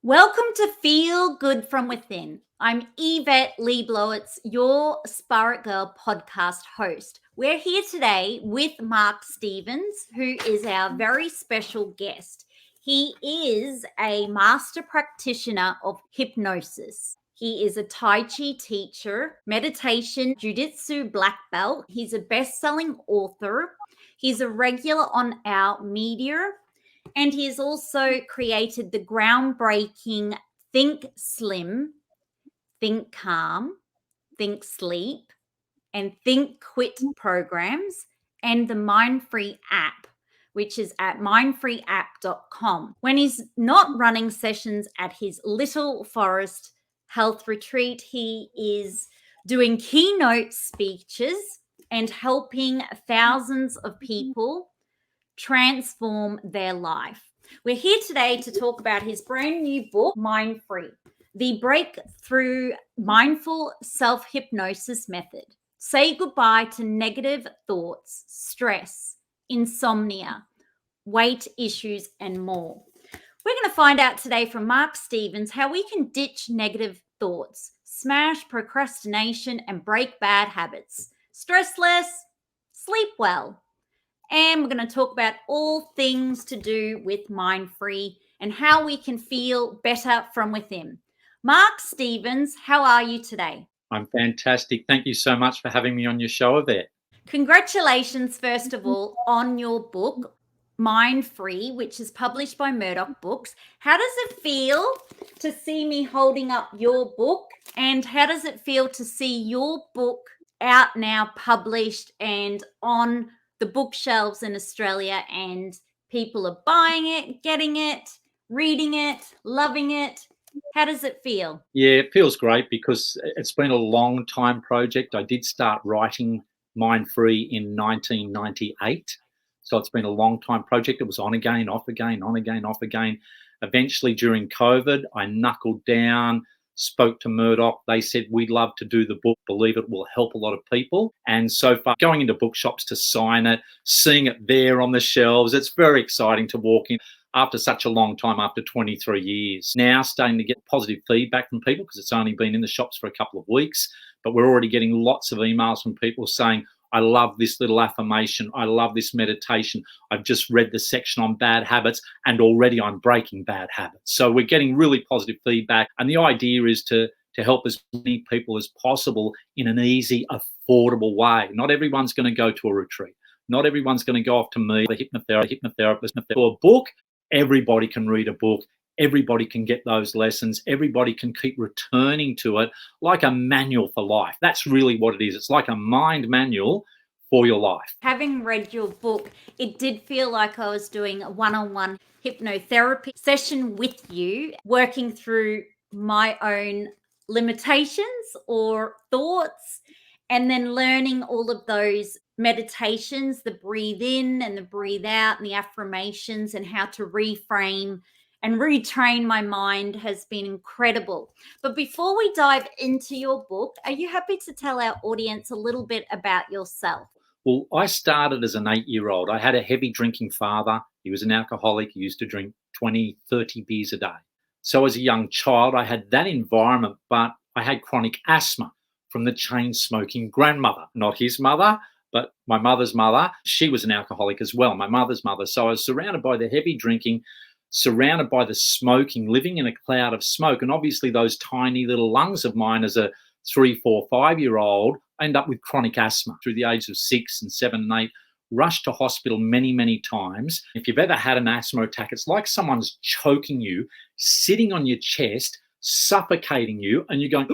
Welcome to Feel Good from Within. I'm Yvette Blowitz, your SPAITGIRL podcast host. We're here today with Mark Stevens, who is our very special guest. He is a Master Practitioner of Hypnosis. He is a Tai Chi teacher, meditation, jujutsu black belt. He's a best-selling author. He's a regular on our media. And he has also created the groundbreaking Think Slim, Think Calm, Think Sleep, and Think Quit programs, and the Mind Free app, which is at mindfreeapp.com. When he's not running sessions at his Little Forest Health Retreat, he is doing keynote speeches and helping thousands of people transform their life. We're here today to talk about his brand new book, Mind Free, the breakthrough mindful self-hypnosis method. Say goodbye to negative thoughts, stress, insomnia, weight issues, and more. We're going to find out today from Mark Stevens how we can ditch negative thoughts, smash procrastination, and break bad habits. Stress less, sleep well. And we're going to talk about all things to do with Mind Free and how we can feel better from within. Mark Stevens, how are you today? I'm fantastic. Thank you so much for having me on your show, Yvette. Congratulations, first of all, on your book, Mind Free, which is published by Murdoch Books. How does it feel to see me holding up your book? And how does it feel to see your book out now, published and on the bookshelves in Australia, and people are buying it, getting it, reading it, loving it? How does it feel? Yeah, it feels great because it's been a long time project. I did start writing Mind Free in 1998. So it's been a long time project. It was on again, off again, on again, off again. Eventually during COVID, I knuckled down, spoke to Murdoch. They said, we'd love to do the book, believe it will help a lot of people. And so far, going into bookshops to sign it, seeing it there on the shelves, it's very exciting to walk in after such a long time, after 23 years. Now starting to get positive feedback from people because it's only been in the shops for a couple of weeks, but we're already getting lots of emails from people saying, I love this little affirmation. I love this meditation. I've just read the section on bad habits and already I'm breaking bad habits. So we're getting really positive feedback. And the idea is to help as many people as possible in an easy, affordable way. Not everyone's going to go to a retreat. Not everyone's going to go off to me, the hypnotherapist, for a book. Everybody can read a book. Everybody can get those lessons. Everybody can keep returning to it like a manual for life. That's really what it is. It's like a mind manual for your life. Having read your book, it did feel like I was doing a one-on-one hypnotherapy session with you, working through my own limitations or thoughts, and then learning all of those meditations, the breathe in and the breathe out and the affirmations, and how to reframe and retrain my mind has been incredible. But before we dive into your book, are you happy to tell our audience a little bit about yourself? Well, I started as an 8-year-old. I had a heavy drinking father. He was an alcoholic. He used to drink 20, 30 beers a day. So as a young child, I had that environment, but I had chronic asthma from the chain smoking grandmother, not his mother, but my mother's mother. She was an alcoholic as well, my mother's mother. So I was surrounded by the heavy drinking, surrounded by the smoking, living in a cloud of smoke. And obviously those tiny little lungs of mine as a 3, 4, 5-year-old, I end up with chronic asthma through the age of 6 and 7 and 8, rushed to hospital many, many times. If you've ever had an asthma attack, it's like someone's choking you, sitting on your chest, suffocating you, and you're going,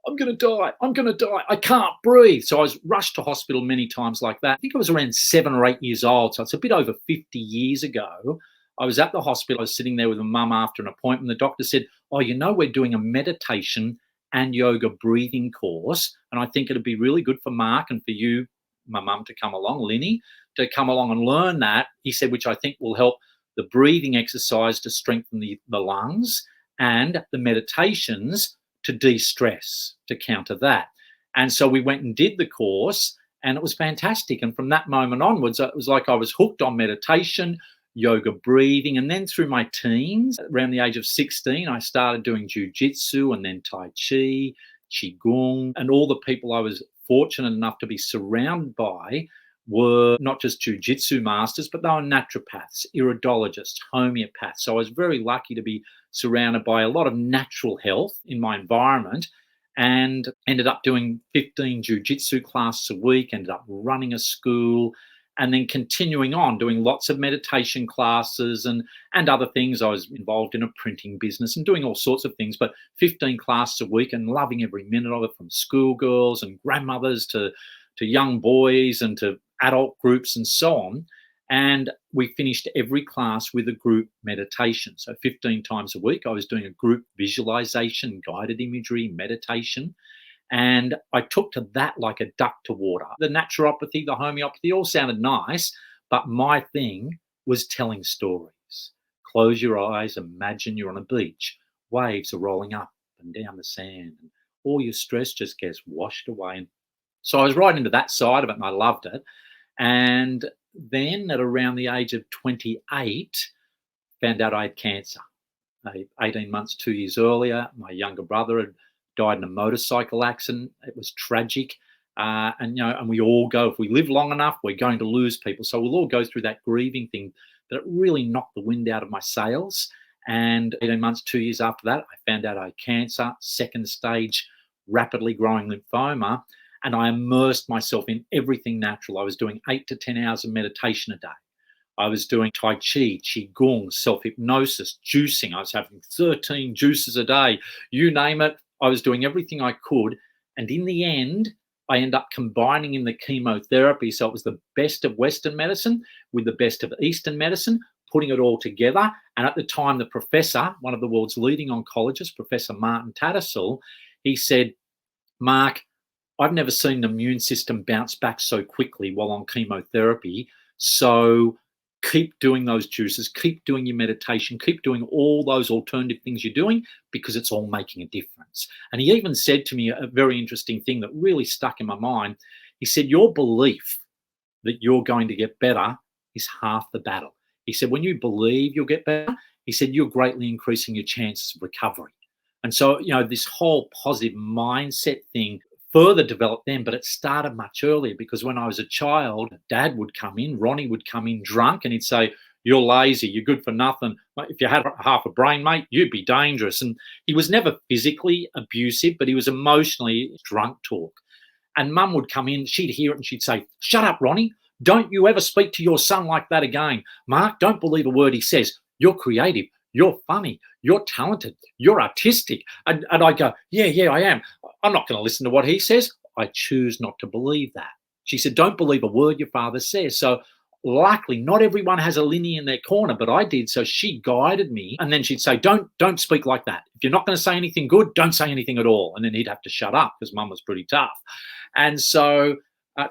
I'm going to die. I'm going to die. I can't breathe. So I was rushed to hospital many times like that. I think I was around 7 or 8 years old. So it's a bit over 50 years ago. I was at the hospital. I was sitting there with a mum after an appointment. The doctor said, oh, we're doing a meditation and yoga breathing course. And I think it'd be really good for Mark and for you, my mum, to come along, Lenny, to come along and learn that. He said, which I think will help the breathing exercise to strengthen the lungs and the meditations to de-stress, to counter that. And so we went and did the course and it was fantastic. And from that moment onwards, it was like I was hooked on meditation, yoga breathing. And then through my teens, around the age of 16, I started doing jujutsu and then Tai Chi, Qigong, and all the people I was fortunate enough to be surrounded by were not just jujitsu masters, but they were naturopaths, iridologists, homeopaths. So I was very lucky to be surrounded by a lot of natural health in my environment, and ended up doing 15 jujitsu classes a week, ended up running a school, and then continuing on doing lots of meditation classes and other things. I was involved in a printing business and doing all sorts of things, but 15 classes a week and loving every minute of it, from schoolgirls and grandmothers to young boys and to adult groups and so on. And we finished every class with a group meditation. So 15 times a week, I was doing a group visualization, guided imagery, meditation. And I took to that like a duck to water. The naturopathy, the homeopathy all sounded nice, but my thing was telling stories. Close your eyes, imagine you're on a beach. Waves are rolling up and down the sand, and all your stress just gets washed away. And so I was right into that side of it, and I loved it. And then at around the age of 28, found out I had cancer. 18 months, 2 years earlier, my younger brother had died in a motorcycle accident. It was tragic. And we all go, if we live long enough, we're going to lose people. So we'll all go through that grieving thing. But it really knocked the wind out of my sails. And 18 months, 2 years after that, I found out I had cancer, second stage, rapidly growing lymphoma. And I immersed myself in everything natural. I was doing 8 to 10 hours of meditation a day. I was doing Tai Chi, Qigong, self-hypnosis, juicing. I was having 13 juices a day. You name it, I was doing everything I could. And in the end, I ended up combining in the chemotherapy. So it was the best of Western medicine with the best of Eastern medicine, putting it all together. And at the time, the professor, one of the world's leading oncologists, Professor Martin Tattersall, he said, Mark, I've never seen the immune system bounce back so quickly while on chemotherapy. So keep doing those juices, keep doing your meditation, keep doing all those alternative things you're doing, because it's all making a difference. And he even said to me a very interesting thing that really stuck in my mind. He said, your belief that you're going to get better is half the battle. He said, when you believe you'll get better, he said, you're greatly increasing your chances of recovery. And so, this whole positive mindset thing further developed then, but it started much earlier, because when I was a child, Dad would come in, Ronnie would come in drunk, and he'd say, you're lazy, you're good for nothing. If you had half a brain, mate, you'd be dangerous. And he was never physically abusive, but he was emotionally drunk talk. And Mum would come in, she'd hear it and she'd say, shut up, Ronnie. Don't you ever speak to your son like that again. Mark, don't believe a word he says. You're creative. You're funny, you're talented, you're artistic. And I go, yeah, I am. I'm not going to listen to what he says. I choose not to believe that. She said, don't believe a word your father says. So luckily, not everyone has a Lenny in their corner, but I did. So she guided me. And then she'd say, don't speak like that. If you're not going to say anything good, don't say anything at all. And then he'd have to shut up, because Mum was pretty tough. And so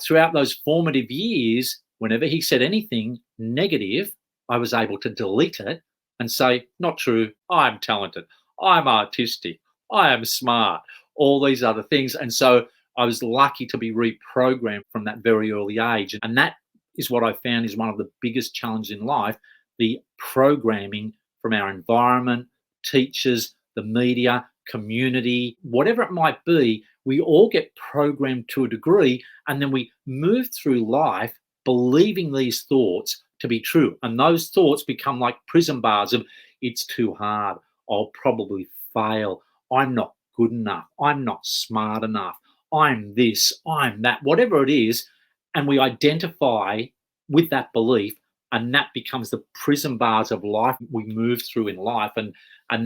throughout those formative years, whenever he said anything negative, I was able to delete it and say, not true, I'm talented, I'm artistic, I am smart, all these other things. And so I was lucky to be reprogrammed from that very early age. And that is what I found is one of the biggest challenges in life, the programming from our environment, teachers, the media, community, whatever it might be. We all get programmed to a degree, and then we move through life believing these thoughts to be true. And those thoughts become like prison bars of, it's too hard, I'll probably fail, I'm not good enough, I'm not smart enough, I'm this, I'm that, whatever it is. And we identify with that belief, and that becomes the prison bars of life we move through in life. And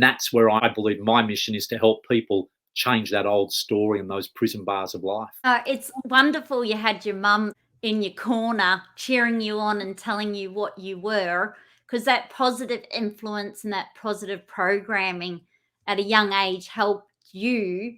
that's where I believe my mission is, to help people change that old story and those prison bars of life. It's wonderful you had your mum in your corner cheering you on and telling you what you were, because that positive influence and that positive programming at a young age helped you.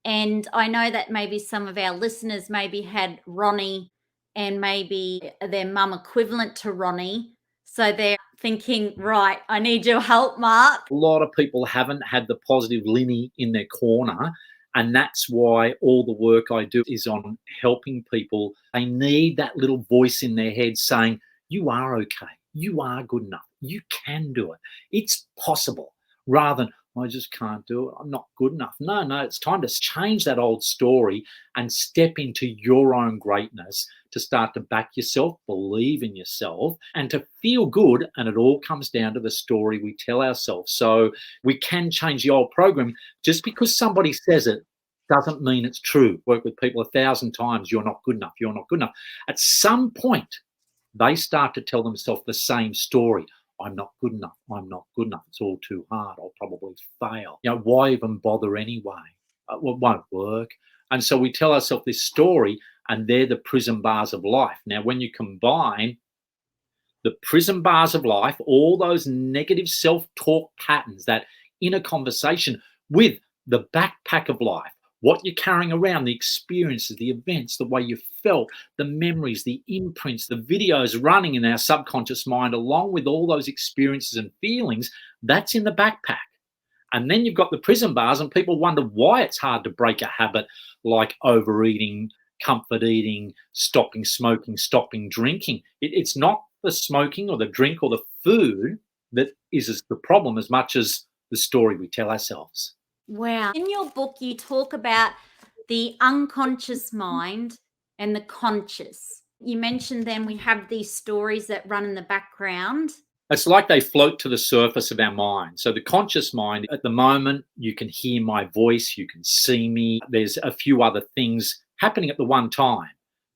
And I know that maybe some of our listeners maybe had Ronnie and maybe their mum equivalent to Ronnie. So they're thinking, right, I need your help, Mark. A lot of people haven't had the positive Lenny in their corner. And that's why all the work I do is on helping people. They need that little voice in their head saying, you are okay. You are good enough. You can do it. It's possible. Rather than, I just can't do it. I'm not good enough. No, it's time to change that old story and step into your own greatness, to start to back yourself, believe in yourself, and to feel good. And it all comes down to the story we tell ourselves. So we can change the old program. Just because somebody says it doesn't mean it's true. Work with people 1,000 times. You're not good enough. You're not good enough. At some point, they start to tell themselves the same story. I'm not good enough. I'm not good enough. It's all too hard. I'll probably fail. Why even bother anyway? Well, it won't work. And so we tell ourselves this story, and they're the prison bars of life. Now, when you combine the prison bars of life, all those negative self-talk patterns, that inner conversation, with the backpack of life, what you're carrying around, the experiences, the events, the way you felt, the memories, the imprints, the videos running in our subconscious mind, along with all those experiences and feelings, that's in the backpack. And then you've got the prison bars, and people wonder why it's hard to break a habit like overeating, comfort eating, stopping smoking, stopping drinking. It's not the smoking or the drink or the food that is the problem as much as the story we tell ourselves. Wow. In your book, you talk about the unconscious mind and the conscious. You mentioned then we have these stories that run in the background. It's like they float to the surface of our mind. So the conscious mind, at the moment, you can hear my voice, you can see me. There's a few other things happening at the one time.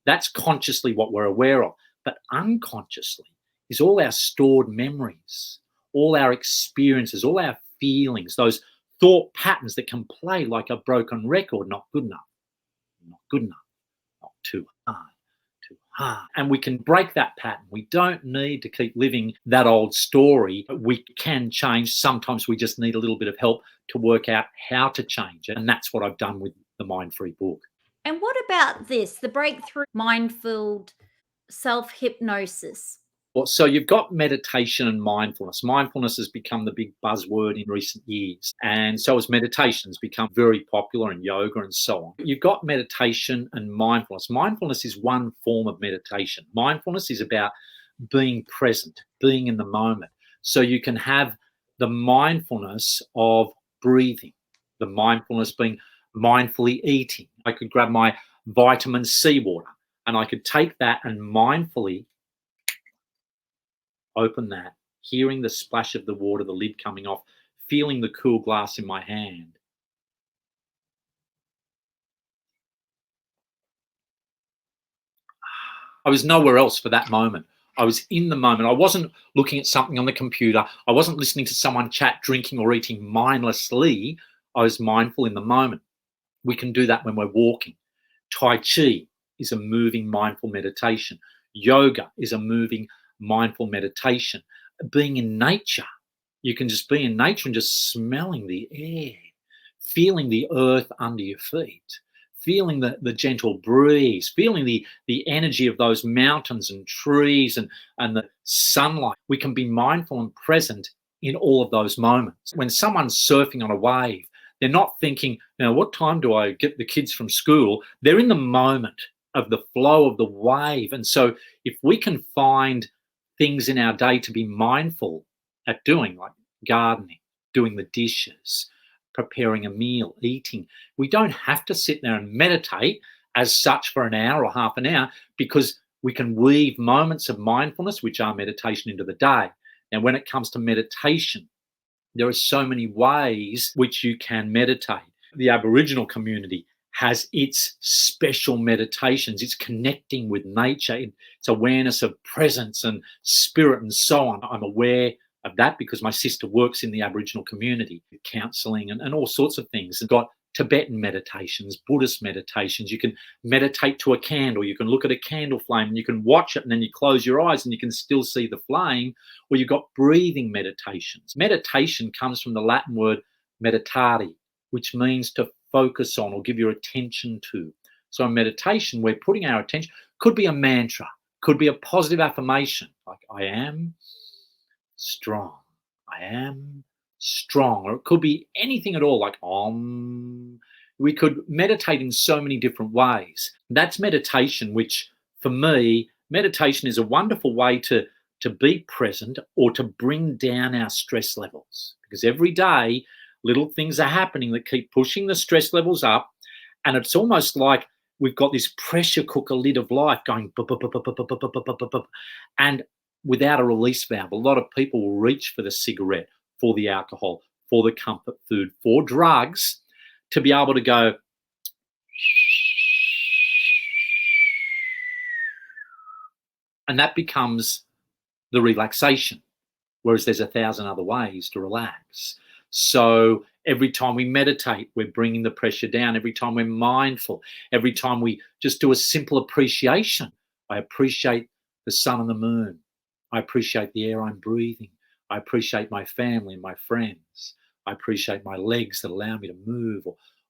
That's consciously what we're aware of. But unconsciously is all our stored memories, all our experiences, all our feelings, those thought patterns that can play like a broken record. Not good enough, not good enough, not too hard, too hard. And we can break that pattern. We don't need to keep living that old story. We can change. Sometimes we just need a little bit of help to work out how to change it. And that's what I've done with the Mind Free book. And what about this, the breakthrough mindful self-hypnosis? Well, so you've got meditation and mindfulness. Mindfulness has become the big buzzword in recent years. And so has meditation, has become very popular, and yoga and so on. You've got meditation and mindfulness. Mindfulness is one form of meditation. Mindfulness is about being present, being in the moment. So you can have the mindfulness of breathing, the mindfulness being mindfully eating. I could grab my vitamin C water and I could take that and mindfully open that, hearing the splash of the water, the lid coming off, feeling the cool glass in my hand. I was nowhere else for that moment. I was in the moment. I wasn't looking at something on the computer. I wasn't listening to someone chat, drinking or eating mindlessly. I was mindful in the moment. We can do that when we're walking. Tai Chi is a moving mindful meditation. Yoga is a moving mindful meditation. Being in nature, you can just be in nature and just smelling the air, feeling the earth under your feet, feeling the gentle breeze, feeling the energy of those mountains and trees and the sunlight. We can be mindful and present in all of those moments. When someone's surfing on a wave, they're not thinking, now what time do I get the kids from school? They're in the moment of the flow of the wave. And so if we can find things in our day to be mindful at doing, like gardening, doing the dishes, preparing a meal, eating, we don't have to sit there and meditate as such for an hour or half an hour, because we can weave moments of mindfulness, which are meditation, into the day. Now, when it comes to meditation, there are so many ways which you can meditate. The Aboriginal community has its special meditations. It's connecting with nature. It's awareness of presence and spirit and so on. I'm aware of that because my sister works in the Aboriginal community, counselling and all sorts of things. It's got Tibetan meditations, Buddhist meditations. You can meditate to a candle. You can look at a candle flame and you can watch it, and then you close your eyes and you can still see the flame. Or you've got breathing meditations. Meditation comes from the Latin word meditare, which means to focus on or give your attention to. So in meditation, we're putting our attention, could be a mantra, could be a positive affirmation, like I am strong, I am strong, or it could be anything at all, like Om. We could meditate in so many different ways. That's meditation, which for me, meditation is a wonderful way to to be present or to bring down our stress levels. Because every day, little things are happening that keep pushing the stress levels up. And it's almost like we've got this pressure cooker lid of life going, bup, bup, bup, bup, bup, bup, bup, bup, bup, bup, and without a release valve. A lot of people will reach for the cigarette, for the alcohol, for the comfort food, for drugs, to be able to go, and that becomes the relaxation, whereas there's 1,000 other ways to relax. So every time we meditate, we're bringing the pressure down. Every time we're mindful, every time we just do a simple appreciation. I appreciate the sun and the moon. I appreciate the air I'm breathing. I appreciate my family and my friends. I appreciate my legs that allow me to move,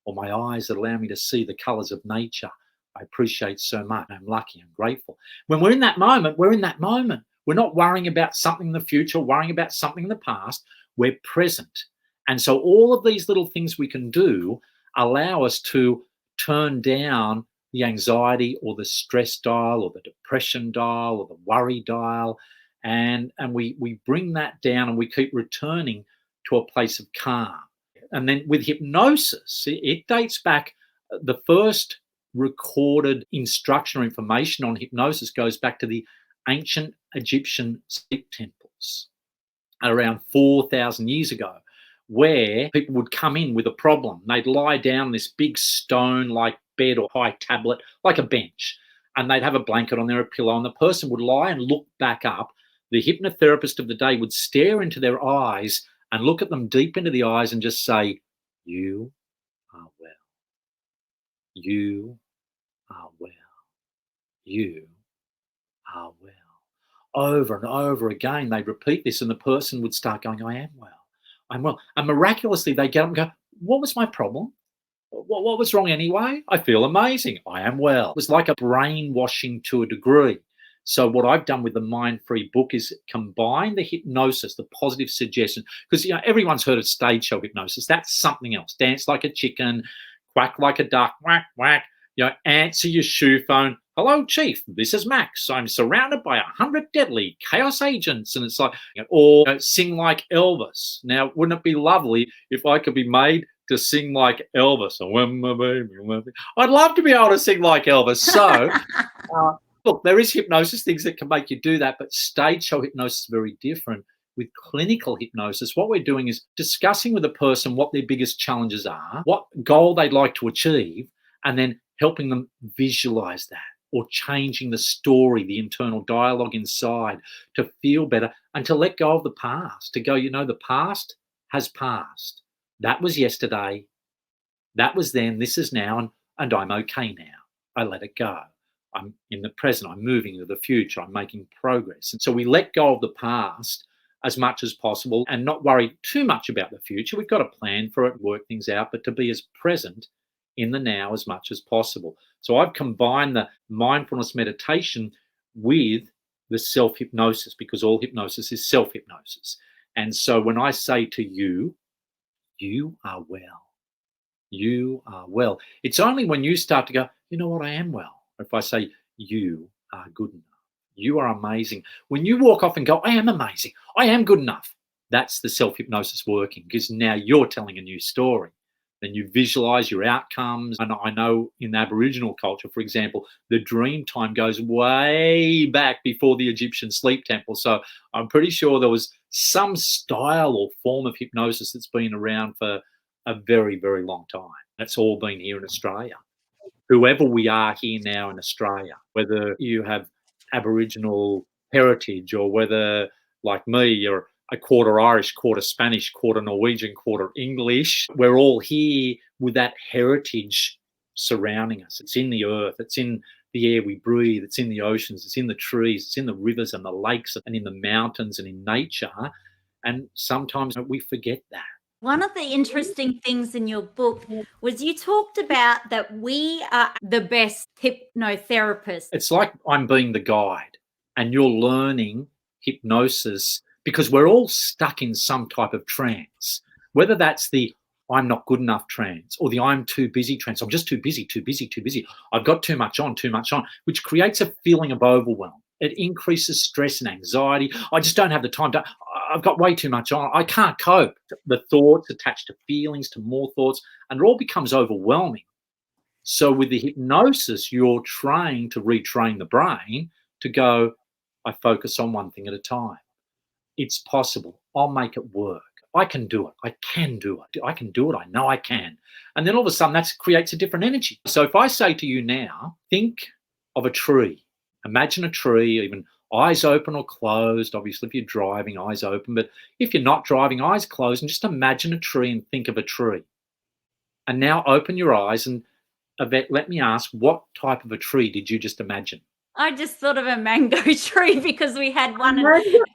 or my eyes that allow me to see the colors of nature. I appreciate so much. I'm lucky, I'm grateful. When we're in that moment, we're in that moment. We're not worrying about something in the future, worrying about something in the past. We're present. And so all of these little things we can do allow us to turn down the anxiety or the stress dial or the depression dial or the worry dial. And we bring that down and we keep returning to a place of calm. And then with hypnosis, it dates back, the first recorded instruction or information on hypnosis goes back to the ancient Egyptian sleep temples around 4,000 years ago, where people would come in with a problem. They'd lie down on this big stone-like bed or high tablet, like a bench, and they'd have a blanket on there, a pillow, and the person would lie and look back up. The hypnotherapist of the day would stare into their eyes and look at them deep into the eyes and just say, "You are well. You are well. You are well." Over and over again, they'd repeat this, and the person would start going, "I am well. I'm well." And miraculously, they get up and go, "What was my problem? What was wrong anyway? I feel amazing. I am well." It was like a brainwashing to a degree. So what I've done with the Mind Free book is combine the hypnosis, the positive suggestion, because everyone's heard of stage show hypnosis. That's something else. Dance like a chicken, quack like a duck, whack, whack. Answer your shoe phone. "Hello, Chief. This is Max. I'm surrounded by 100 deadly chaos agents." And it's like, or sing like Elvis. Now, wouldn't it be lovely if I could be made to sing like Elvis? When my baby, I'd love to be able to sing like Elvis. So, look, there is hypnosis, things that can make you do that, but stage show hypnosis is very different. With clinical hypnosis, what we're doing is discussing with a person what their biggest challenges are, what goal they'd like to achieve, and then helping them visualize that, or changing the story, the internal dialogue inside, to feel better and to let go of the past, to go, the past has passed. That was yesterday. That was then. This is now. And I'm okay now. I let it go. I'm in the present. I'm moving into the future. I'm making progress. And so we let go of the past as much as possible and not worry too much about the future. We've got a plan for it, work things out, but to be as present in the now as much as possible. So I've combined the mindfulness meditation with the self-hypnosis, because all hypnosis is self-hypnosis. And so when I say to you, "You are well. You are well," it's only when you start to go, "You know what, I am well." If I say, "You are good enough. You are amazing." When you walk off and go, "I am amazing. I am good enough," that's the self-hypnosis working, because now you're telling a new story. Then you visualize your outcomes. And I know in Aboriginal culture, for example, the dream time goes way back before the Egyptian sleep temple. So I'm pretty sure there was some style or form of hypnosis that's been around for a very, very long time. That's all been here in Australia. Whoever we are here now in Australia, whether you have Aboriginal heritage or whether, like me, you're a quarter Irish, quarter Spanish, quarter Norwegian, quarter English, we're all here with that heritage surrounding us. It's in the earth, it's in the air we breathe, it's in the oceans, it's in the trees, it's in the rivers and the lakes and in the mountains and in nature. And sometimes we forget that. One of the interesting things in your book was you talked about that we are the best hypnotherapists. It's like I'm being the guide and you're learning hypnosis, because we're all stuck in some type of trance, whether that's the "I'm not good enough" trance or the "I'm too busy" trance. I'm just too busy, too busy, too busy. I've got too much on, which creates a feeling of overwhelm. It increases stress and anxiety. I just don't have the time to, I've got way too much on. I can't cope. The thoughts attached to feelings, to more thoughts, and it all becomes overwhelming. So with the hypnosis, you're trying to retrain the brain to go, I focus on one thing at a time. It's possible. I'll make it work. I can do it. I can do it. I can do it. I know I can. And then all of a sudden that creates a different energy. So if I say to you now, think of a tree. Imagine a tree, even eyes open or closed. Obviously, if you're driving, eyes open. But if you're not driving, eyes closed, and just imagine a tree and think of a tree. And now open your eyes and, Yvette, let me ask, what type of a tree did you just imagine? I just thought of a mango tree because we had one in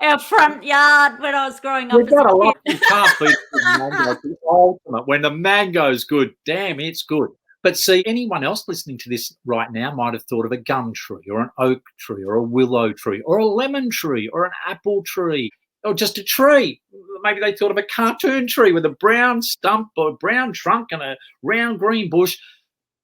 our front yard when I was growing up. We've got a lot. You can't beat the mango. It's the ultimate. When the mango's good, damn, it's good. But see, anyone else listening to this right now might have thought of a gum tree or an oak tree or a willow tree or a lemon tree or an apple tree or just a tree. Maybe they thought of a cartoon tree with a brown stump or a brown trunk and a round green bush.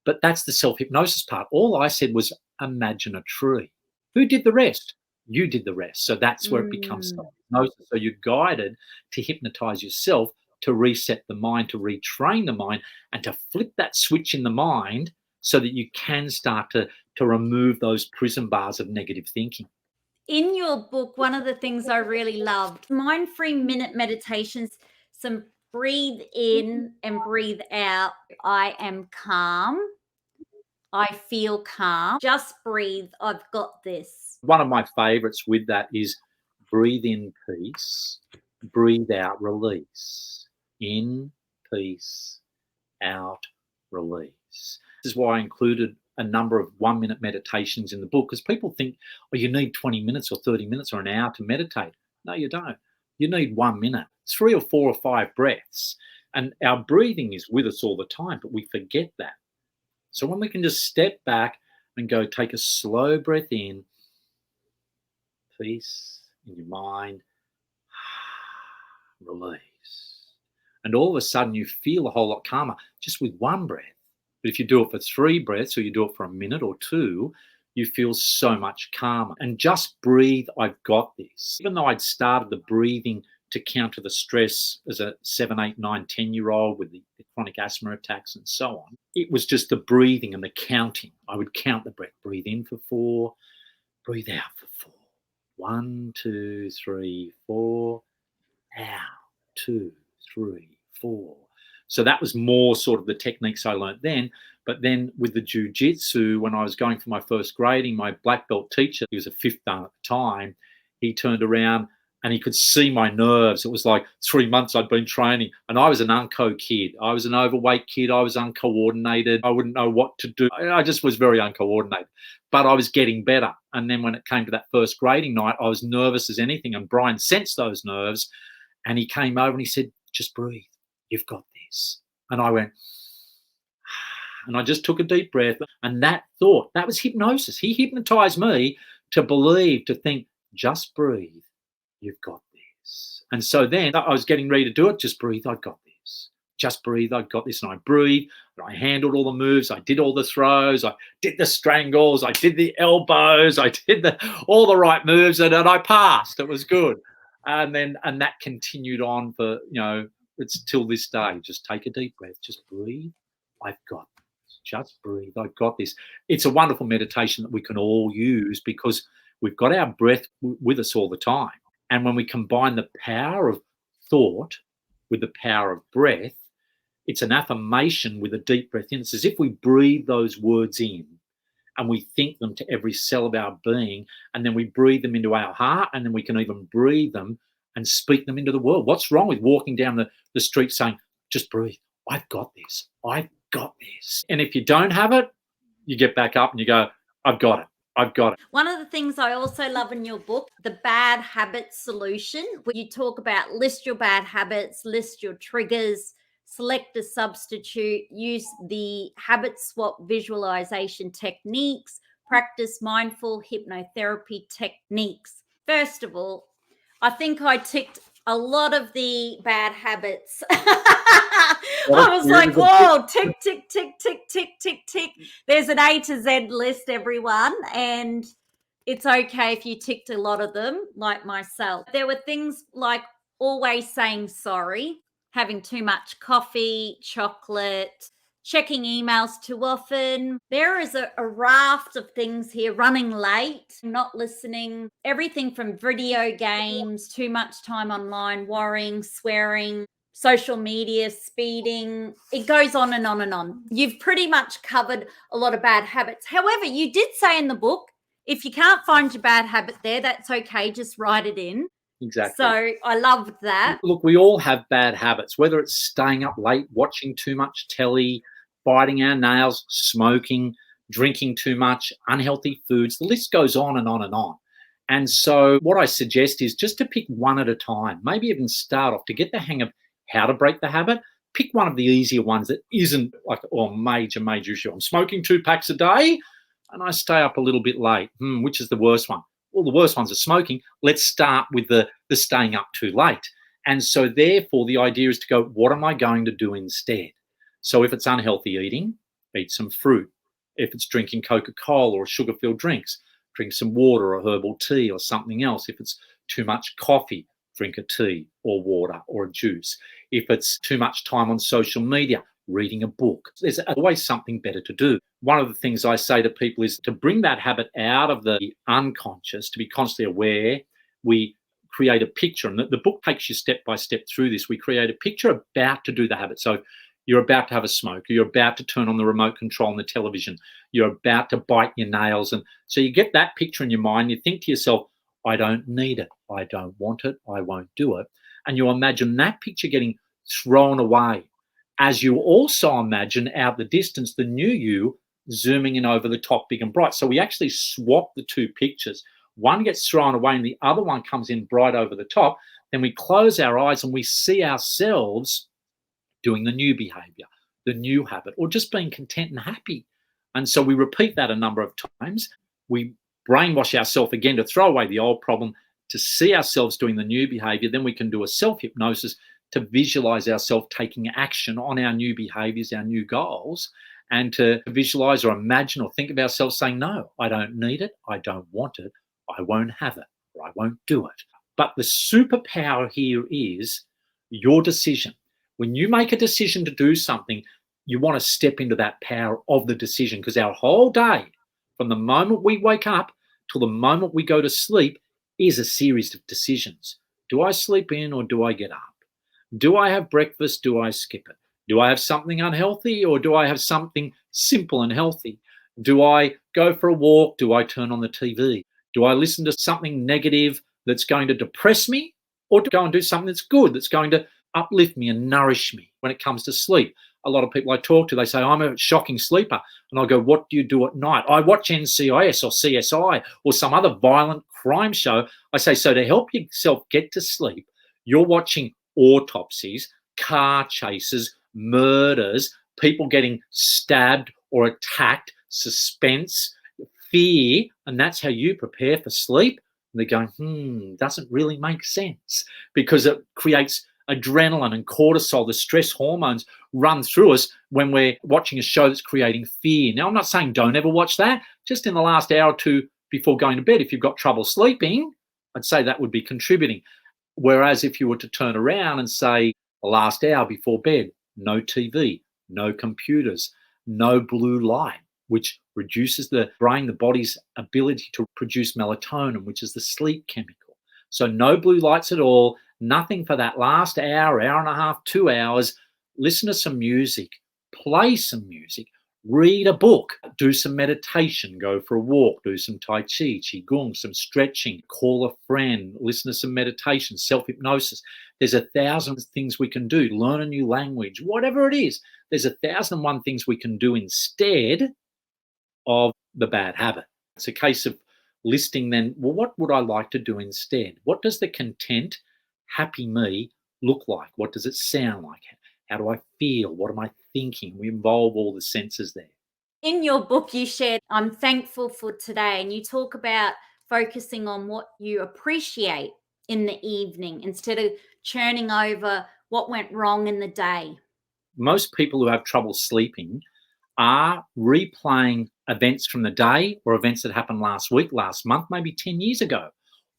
But that's the self-hypnosis part. All I said was imagine a tree. Who did the rest? You did the rest. So that's where it becomes self-hypnosis. So you're guided to hypnotize yourself, to reset the mind, to retrain the mind, and to flip that switch in the mind so that you can start to remove those prison bars of negative thinking. In your book, one of the things I really loved, mind-free minute meditations, some breathe in and breathe out. I am calm. I feel calm. Just breathe. I've got this. One of my favorites with that is breathe in peace, breathe out release. In peace, out release. This is why I included a number of 1-minute meditations in the book, because people think, oh, you need 20 minutes or 30 minutes or an hour to meditate. No, you don't. You need 1 minute, 3 or 4 or 5 breaths. And our breathing is with us all the time, but we forget that. So when we can just step back and go take a slow breath in, peace in your mind, release. And all of a sudden you feel a whole lot calmer just with 1 breath. But if you do it for 3 breaths or you do it for a minute or 2, you feel so much calmer. And just breathe, I've got this. Even though I'd started the breathing to counter the stress as a 7, 8, 9, 10-year-old with the chronic asthma attacks and so on, it was just the breathing and the counting. I would count the breath. Breathe in for 4, breathe out for 4. 1, 2, 3, 4, out, 2, 3, 4. So that was more sort of the techniques I learned then. But then with the jujutsu, when I was going for my first grading, my black belt teacher, he was a 5th dan at the time, he turned around and he could see my nerves. It was like 3 months I'd been training, and I was an unco kid. I was an overweight kid. I was uncoordinated. I wouldn't know what to do. I just was very uncoordinated, but I was getting better. And then when it came to that first grading night, I was nervous as anything. And Brian sensed those nerves, and he came over and he said, just breathe. You've got this. And I went, and I just took a deep breath. And that thought, that was hypnosis. He hypnotized me to believe, to think, just breathe. You've got this. And so then I was getting ready to do it. Just breathe. I've got this. Just breathe. I've got this. And I breathed. And I handled all the moves. I did all the throws. I did the strangles. I did the elbows. I did all the right moves. And I passed. It was good. And that continued on for, it's till this day. Just take a deep breath. Just breathe. I've got this. Just breathe. I've got this. It's a wonderful meditation that we can all use because we've got our breath with us all the time. And when we combine the power of thought with the power of breath, it's an affirmation with a deep breath in. It's as if we breathe those words in and we think them to every cell of our being, and then we breathe them into our heart, and then we can even breathe them and speak them into the world. What's wrong with walking down the street saying, just breathe. I've got this. I've got this. And if you don't have it, you get back up and you go, I've got it. I've got it. One of the things I also love in your book, The Bad Habits Solution, where you talk about list your bad habits, list your triggers, select a substitute, use the habit swap visualization techniques, practice mindful hypnotherapy techniques. First of all, I think I ticked a lot of the bad habits. I was like, whoa, tick, tick, tick, tick, tick, tick, tick. There's an A to Z list, everyone. And It's okay if you ticked a lot of them, like myself. There were things like always saying sorry, having too much coffee, chocolate, checking emails too often. There is a raft of things here, running late, not listening, everything from video games, too much time online, worrying, swearing, social media, speeding. It goes on and on and on. You've pretty much covered a lot of bad habits. However, you did say in the book, if you can't find your bad habit there, that's okay. Just write it in. Exactly. So I loved that. Look, we all have bad habits, whether it's staying up late, watching too much telly, biting our nails, smoking, drinking too much, unhealthy foods. The list goes on and on and on. And so what I suggest is just to pick one at a time, maybe even start off to get the hang of how to break the habit. Pick one of the easier ones that isn't like, oh, major issue. I'm smoking 2 packs a day and I stay up a little bit late. Which is the worst one? Well, the worst ones are smoking. Let's start with the staying up too late. And so therefore the idea is to go, what am I going to do instead? So if it's unhealthy eating, eat some fruit. If it's drinking Coca-Cola or sugar-filled drinks, drink some water or herbal tea or something else. If it's too much coffee, drink a tea or water or a juice. If it's too much time on social media, reading a book. There's always something better to do. One of the things I say to people is to bring that habit out of the unconscious, to be constantly aware. We create a picture, and the book takes you step by step through this. We create a picture about to do the habit. So you're about to have a smoke, or you're about to turn on the remote control on the television, you're about to bite your nails. And so you get that picture in your mind, you think to yourself, I don't need it, I don't want it, I won't do it. And you imagine that picture getting thrown away as you also imagine out the distance the new you zooming in over the top, big and bright. So we actually swap the two pictures. One gets thrown away and the other one comes in bright over the top. Then we close our eyes and we see ourselves doing the new behavior, the new habit, or just being content and happy. And so we repeat that a number of times. We brainwash ourselves again to throw away the old problem, to see ourselves doing the new behavior. Then we can do a self-hypnosis to visualize ourselves taking action on our new behaviors, our new goals, and to visualize or imagine or think of ourselves saying, no, I don't need it, I don't want it, I won't have it, or I won't do it. But the superpower here is your decision. When you make a decision to do something, you want to step into that power of the decision, because our whole day, from the moment we wake up till the moment we go to sleep, is a series of decisions. Do I sleep in or do I get up? Do I have breakfast? Do I skip it? Do I have something unhealthy or do I have something simple and healthy? Do I go for a walk? Do I turn on the TV? Do I listen to something negative that's going to depress me, or to go and do something that's good, that's going to uplift me and nourish me when it comes to sleep? A lot of people I talk to, they say, I'm a shocking sleeper. And I go, what do you do at night? I watch NCIS or CSI or some other violent crime show. I say, so to help yourself get to sleep, you're watching autopsies, car chases, murders, people getting stabbed or attacked, suspense, fear, and that's how you prepare for sleep. And they're going, doesn't really make sense, because it creates adrenaline and cortisol, the stress hormones run through us when we're watching a show that's creating fear. Now, I'm not saying don't ever watch that. Just in the last hour or two before going to bed, if you've got trouble sleeping, I'd say that would be contributing. Whereas if you were to turn around and say the last hour before bed, no TV, no computers, no blue light, which reduces the brain, the body's ability to produce melatonin, which is the sleep chemical. So no blue lights at all, nothing for that last hour, hour and a half, 2 hours. Listen to some music, play some music, read a book, do some meditation, go for a walk, do some Tai Chi, Qigong, some stretching, call a friend, listen to some meditation, self-hypnosis. There's 1,000 things we can do, learn a new language, whatever it is. There's 1,001 things we can do instead of the bad habit. It's a case of listing then, well, what would I like to do instead? What does the content, happy me look like? What does it sound like? How do I feel? What am I thinking? We involve all the senses there. In your book, you shared, I'm thankful for today, and you talk about focusing on what you appreciate in the evening instead of churning over what went wrong in the day. Most people who have trouble sleeping are replaying events from the day or events that happened last week, last month, maybe 10 years ago.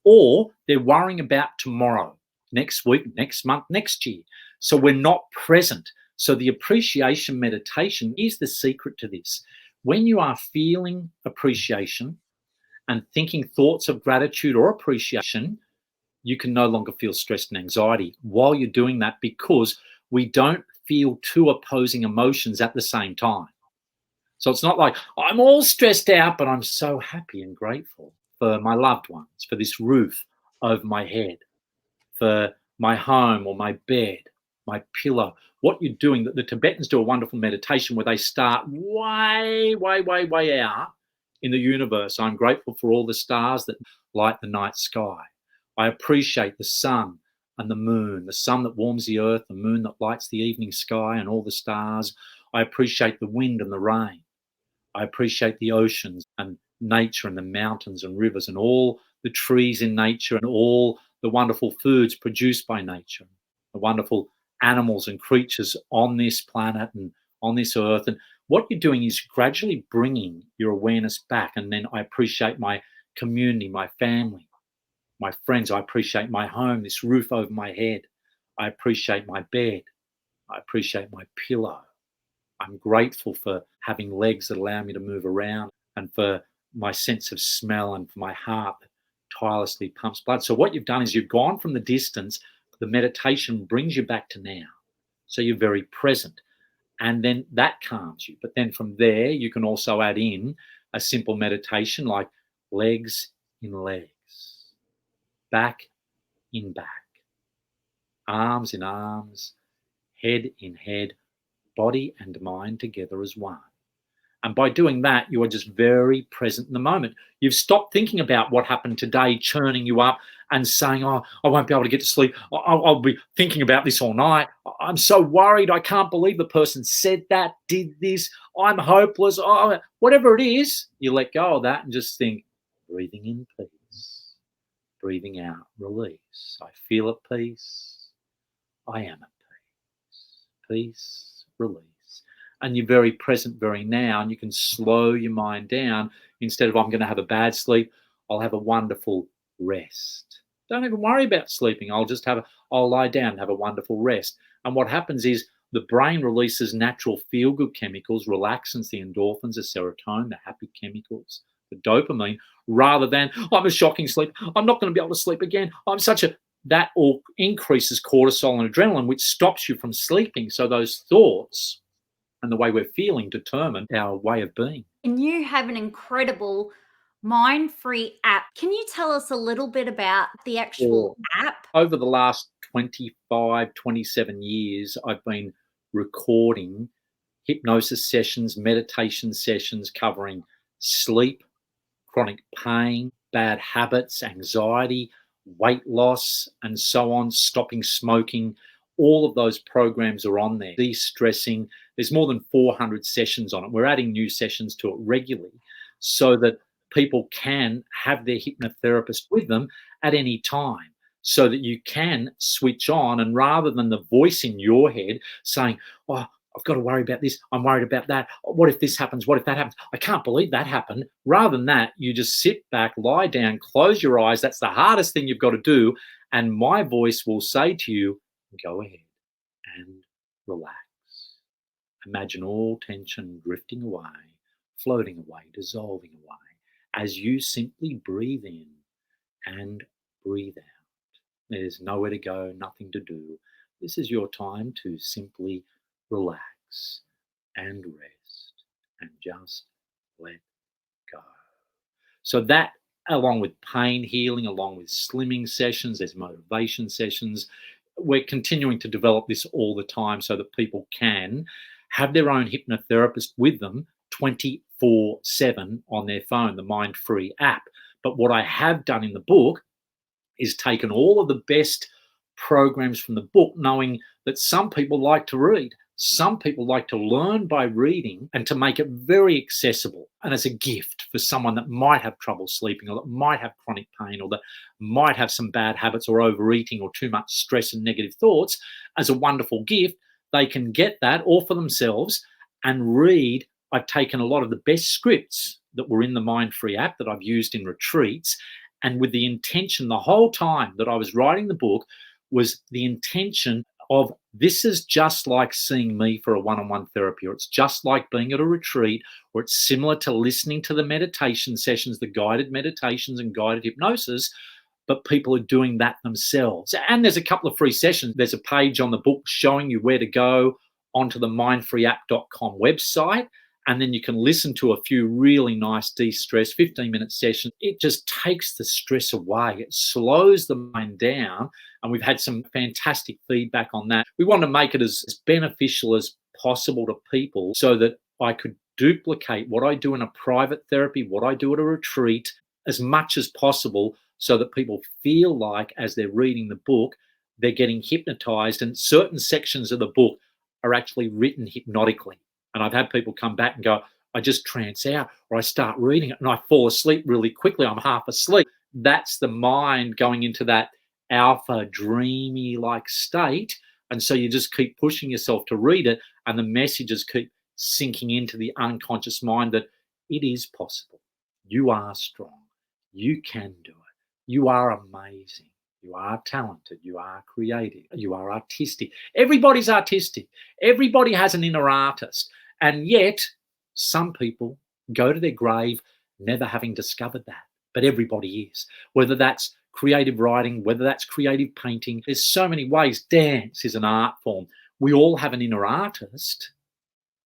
Or they're worrying about tomorrow, next week, next month, next year. So we're not present. So the appreciation meditation is the secret to this. When you are feeling appreciation and thinking thoughts of gratitude or appreciation, you can no longer feel stress and anxiety while you're doing that, because we don't feel two opposing emotions at the same time. So it's not like I'm all stressed out, but I'm so happy and grateful for my loved ones, for this roof over my head, for my home or my bed, my pillow. What you're doing, the Tibetans do a wonderful meditation where they start way, way, way, way out in the universe. I'm grateful for all the stars that light the night sky. I appreciate the sun and the sun that warms the earth, the moon that lights the evening sky and all the stars. I appreciate the wind and the rain. I appreciate the oceans and nature and the mountains and rivers and all the trees in nature and all the wonderful foods produced by nature, the wonderful animals and creatures on this planet and on this earth. And what you're doing is gradually bringing your awareness back. And then I appreciate my community, my family, my friends. I appreciate my home, this roof over my head. I appreciate my bed. I appreciate my pillow. I'm grateful for having legs that allow me to move around, and for my sense of smell, and for my heart that tirelessly pumps blood. So what you've done is you've gone from the distance. The meditation brings you back to now. So you're very present. And then that calms you. But then from there, you can also add in a simple meditation like legs in legs, back in back, arms in arms, head in head, body and mind together as one. And by doing that, you are just very present in the moment. You've stopped thinking about what happened today, churning you up and saying, oh, I won't be able to get to sleep. I'll be thinking about this all night. I'm so worried. I can't believe the person said that, did this. I'm hopeless. Oh, whatever it is, you let go of that and just think, breathing in peace, breathing out release. I feel at peace. I am at peace. Peace, release. And you're very present, very now, and you can slow your mind down. Instead of I'm going to have a bad sleep, I'll have a wonderful rest. Don't even worry about sleeping. I'll lie down and have a wonderful rest. And what happens is the brain releases natural feel-good chemicals, relaxants, the endorphins, the serotonin, the happy chemicals, the dopamine, rather than I'm a shocking sleep. I'm not going to be able to sleep again. That all increases cortisol and adrenaline, which stops you from sleeping. So those thoughts and the way we're feeling determine our way of being. And you have an incredible mind-free app. Can you tell us a little bit about the actual app? Over the last 25, 27 years, I've been recording hypnosis sessions, meditation sessions covering sleep, chronic pain, bad habits, anxiety, weight loss, and so on, stopping smoking. All of those programs are on there. De-stressing. There's more than 400 sessions on it. We're adding new sessions to it regularly so that people can have their hypnotherapist with them at any time, so that you can switch on, and rather than the voice in your head saying, oh, I've got to worry about this, I'm worried about that, what if this happens, what if that happens, I can't believe that happened. Rather than that, you just sit back, lie down, close your eyes. That's the hardest thing you've got to do. And my voice will say to you, go ahead and relax. Imagine all tension drifting away, floating away, dissolving away, as you simply breathe in and breathe out. There's nowhere to go, nothing to do. This is your time to simply relax and rest and just let go. So that, along with pain healing, along with slimming sessions, there's motivation sessions. We're continuing to develop this all the time so that people can have their own hypnotherapist with them 24/7 on their phone, the Mind-Free app. But what I have done in the book is taken all of the best programs from the book, knowing that some people like to read. Some people like to learn by reading, and to make it very accessible and as a gift for someone that might have trouble sleeping, or that might have chronic pain, or that might have some bad habits or overeating or too much stress and negative thoughts. As a wonderful gift, they can get that all for themselves and read I've taken a lot of the best scripts that were in the Mind Free app that I've used in retreats, and with the intention the whole time that I was writing the book was the intention of, this is just like seeing me for a one-on-one therapy, or it's just like being at a retreat, or it's similar to listening to the meditation sessions, the guided meditations and guided hypnosis, but people are doing that themselves. And there's a couple of free sessions. There's a page on the book showing you where to go onto the mindfreeapp.com website, and then you can listen to a few really nice de-stress 15-minute sessions. It just takes the stress away. It slows the mind down, and we've had some fantastic feedback on that. We want to make it as beneficial as possible to people so that I could duplicate what I do in a private therapy, what I do at a retreat, as much as possible, so that people feel like as they're reading the book, they're getting hypnotized, and certain sections of the book are actually written hypnotically. And I've had people come back and go, I just trance out, or I start reading it and I fall asleep really quickly. I'm half asleep. That's the mind going into that alpha, dreamy like state. And so you just keep pushing yourself to read it, and the messages keep sinking into the unconscious mind that it is possible. You are strong. You can do it. You are amazing. You are talented. You are creative. You are artistic. Everybody's artistic. Everybody has an inner artist. And yet, some people go to their grave never having discovered that. But everybody is. Whether that's creative writing, whether that's creative painting, there's so many ways. Dance is an art form. We all have an inner artist.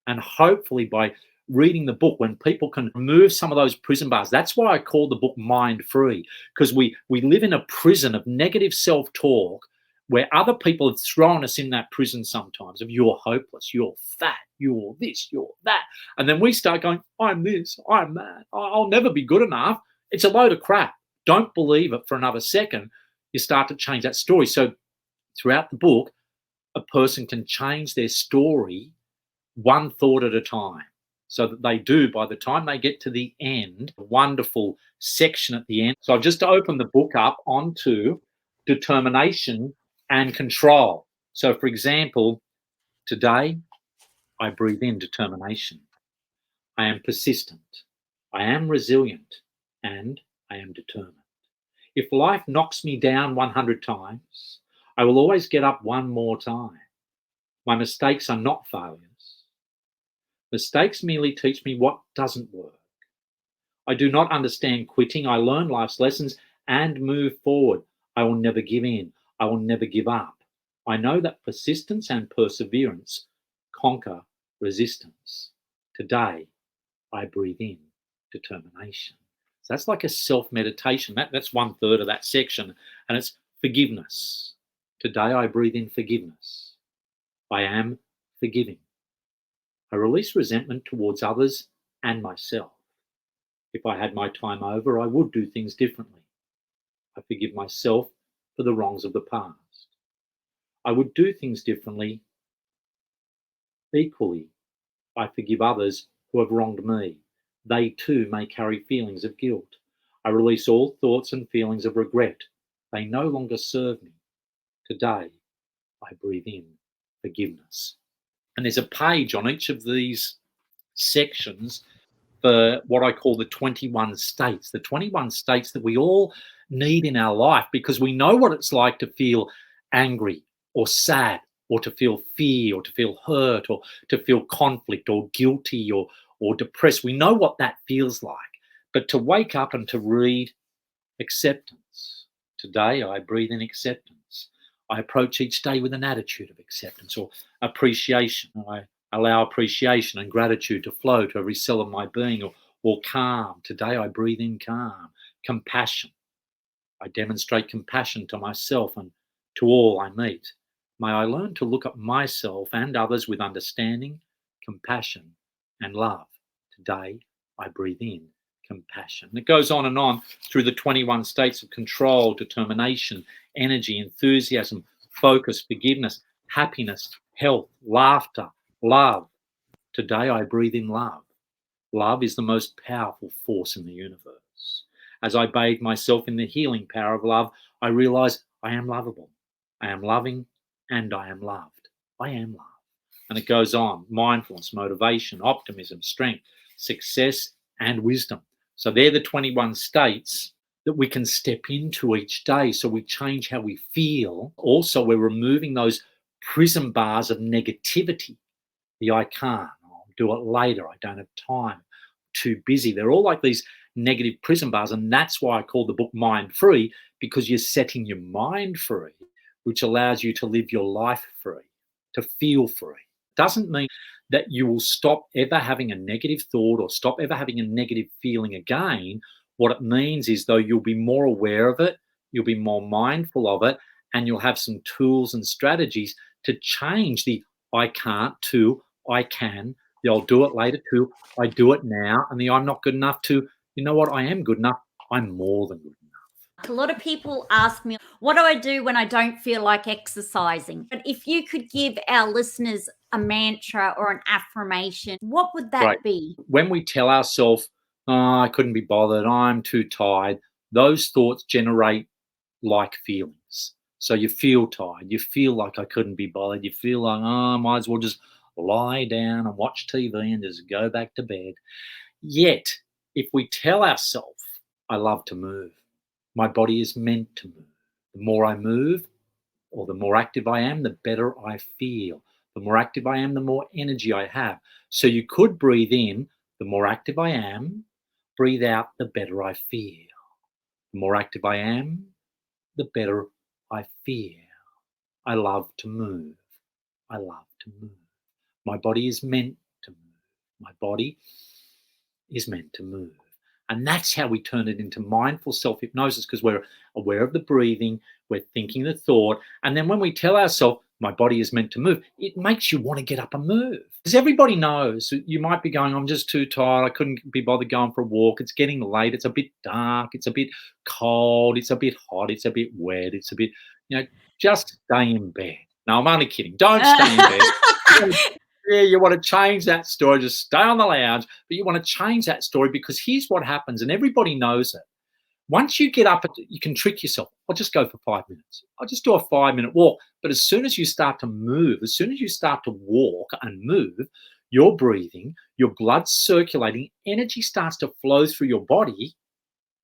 And hopefully by reading the book, when people can remove some of those prison bars, that's why I call the book Mind Free, because we live in a prison of negative self-talk where other people have thrown us in that prison sometimes of you're hopeless, you're fat, you're this, you're that. And then we start going, I'm this, I'm that, I'll never be good enough. It's a load of crap. Don't believe it for another second. You start to change that story. So throughout the book, a person can change their story one thought at a time, so that they do, by the time they get to the end, a wonderful section at the end. So I've just opened the book up onto determination and control. So for example, today I breathe in determination. I am persistent. I am resilient, and I am determined. If life knocks me down 100 times, I will always get up one more time. My mistakes are not failures. Mistakes merely teach me what doesn't work. I do not understand quitting. I learn life's lessons and move forward. I will never give in. I will never give up. I know that persistence and perseverance conquer resistance. Today, I breathe in determination. So that's like a self-meditation. That's 1/3 of that section. And it's forgiveness. Today, I breathe in forgiveness. I am forgiving. I release resentment towards others and myself. If I had my time over, I would do things differently. I forgive myself for the wrongs of the past. I would do things differently. Equally, I forgive others who have wronged me. They too may carry feelings of guilt. I release all thoughts and feelings of regret. They no longer serve me. Today, I breathe in forgiveness. And there's a page on each of these sections for what I call the 21 states, the 21 states that we all need in our life, because we know what it's like to feel angry or sad, or to feel fear, or to feel hurt, or to feel conflict, or guilty, or depressed. We know what that feels like. But to wake up and to read acceptance. Today I breathe in acceptance. I approach each day with an attitude of acceptance or appreciation. I allow appreciation and gratitude to flow to every cell of my being, or calm. Today I breathe in calm. Compassion. I demonstrate compassion to myself and to all I meet. May I learn to look at myself and others with understanding, compassion, and love. Today I breathe in compassion. And it goes on and on through the 21 states of control, determination, energy, enthusiasm, focus, forgiveness, happiness, health, laughter, love. Today I breathe in love. Love is the most powerful force in the universe. As I bathe myself in the healing power of love, I realize I am lovable. I am loving and I am loved. I am love. And it goes on: mindfulness, motivation, optimism, strength, success, and wisdom. So they're the 21 states that we can step into each day. So we change how we feel. Also, we're removing those prison bars of negativity. The I can't, I'll do it later, I don't have time, too busy. They're all like these negative prison bars. And that's why I call the book Mind Free, because you're setting your mind free, which allows you to live your life free, to feel free. Doesn't mean that you will stop ever having a negative thought or stop ever having a negative feeling again. What it means is, though, you'll be more aware of it, you'll be more mindful of it, and you'll have some tools and strategies to change the I can't to I can, the I'll do it later to I do it now, and the I'm not good enough to, you know what, I am good enough, I'm more than good enough. A lot of people ask me, what do I do when I don't feel like exercising? But if you could give our listeners a mantra or an affirmation, what would that Right. be? When we tell ourselves, oh, I couldn't be bothered, I'm too tired, those thoughts generate like feelings. So you feel tired, you feel like I couldn't be bothered, you feel like, oh, I might as well just lie down and watch TV and just go back to bed. Yet, if we tell ourselves, I love to move, my body is meant to move. The more I move, or the more active I am, the better I feel. The more active I am, the more energy I have. So you could breathe in, the more active I am, breathe out, the better I feel. The more active I am, the better I feel. I love to move. I love to move. My body is meant to move. My body is meant to move. And that's how we turn it into mindful self-hypnosis, because we're aware of the breathing, we're thinking the thought, and then when we tell ourselves, my body is meant to move, it makes you want to get up and move. Because everybody knows, you might be going, I'm just too tired, I couldn't be bothered going for a walk, it's getting late, it's a bit dark, it's a bit cold, it's a bit hot, it's a bit wet, it's a bit, just stay in bed. No, I'm only kidding. Don't stay in bed. Yeah, you want to change that story, just stay on the lounge, but you want to change that story, because here's what happens, and everybody knows it. Once you get up, you can trick yourself. I'll just go for 5 minutes. I'll just do a 5-minute walk. But as soon as you start to move, as soon as you start to walk and move, you're breathing, your blood's circulating, energy starts to flow through your body,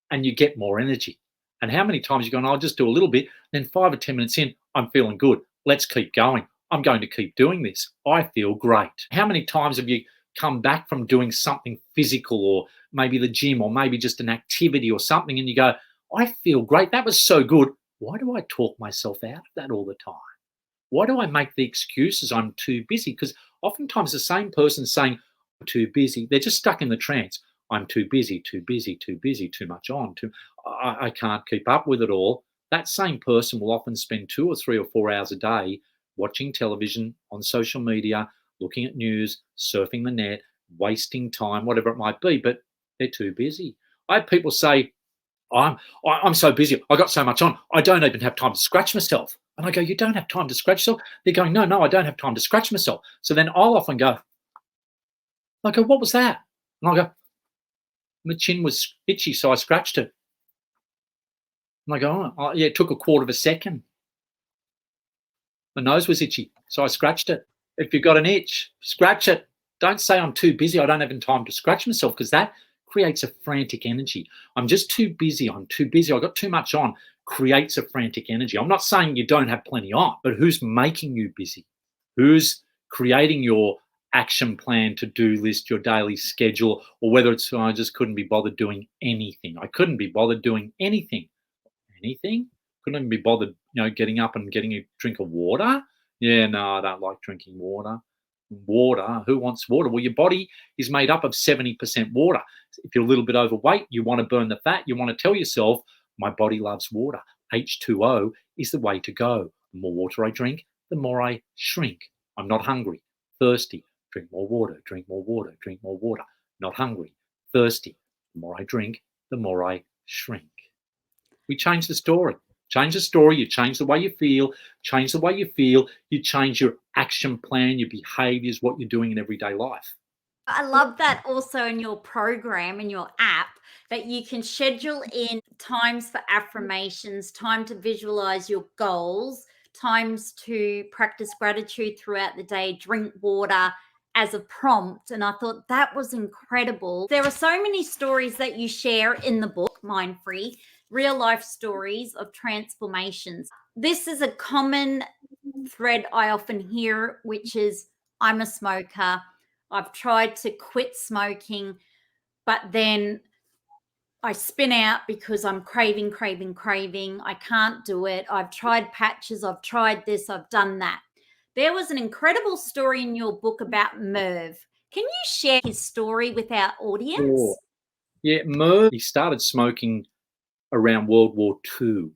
and you get more energy. And how many times you're going, I'll just do a little bit, then 5 or 10 minutes in, I'm feeling good. Let's keep going. I'm going to keep doing this. I feel great. How many times have you come back from doing something physical, or maybe the gym, or maybe just an activity or something, and you go, I feel great. That was so good. Why do I talk myself out of that all the time? Why do I make the excuses I'm too busy? Because oftentimes the same person saying, I'm too busy, they're just stuck in the trance. I'm too busy, too busy, too busy, too much on, I can't keep up with it all. That same person will often spend 2 or 3 or 4 hours a day watching television, on social media, looking at news, surfing the net, wasting time, whatever it might be, but they're too busy. I have people say, I'm so busy, I got so much on, I don't even have time to scratch myself. And I go, you don't have time to scratch yourself? They're going, no, I don't have time to scratch myself. So then I'll often go, what was that? And I'll go, my chin was itchy, so I scratched it. And I go, oh, yeah, it took a quarter of a second. My nose was itchy, so I scratched it. If you've got an itch, scratch it. Don't say I'm too busy, I don't have time to scratch myself, because that creates a frantic energy. I'm just too busy, I got too much on, creates a frantic energy. I'm not saying you don't have plenty on, but who's making you busy? Who's creating your action plan, to-do list, your daily schedule, or whether it's, I just couldn't be bothered doing anything. I couldn't be bothered doing anything. Anything? Couldn't even be bothered, getting up and getting a drink of water. Yeah, no, I don't like drinking water. Water, who wants water? Well, your body is made up of 70% water. If you're a little bit overweight, you want to burn the fat, you want to tell yourself, my body loves water. H2O is the way to go. The more water I drink, the more I shrink. I'm not hungry, thirsty. Drink more water, drink more water, drink more water. Not hungry, thirsty. The more I drink, the more I shrink. We change the story. Change the story, you change the way you feel. Change the way you feel, you change your action plan, your behaviors, what you're doing in everyday life. I love that also in your program, in your app, that you can schedule in times for affirmations, time to visualize your goals, times to practice gratitude throughout the day, drink water as a prompt. And I thought that was incredible. There are so many stories that you share in the book, Mind Free, real life stories of transformations. This is a common thread I often hear, which is, I'm a smoker. I've tried to quit smoking, but then I spin out because I'm craving. I can't do it. I've tried patches. I've tried this. I've done that. There was an incredible story in your book about Merv. Can you share his story with our audience? Sure. Yeah, Merv, he started smoking around World War II,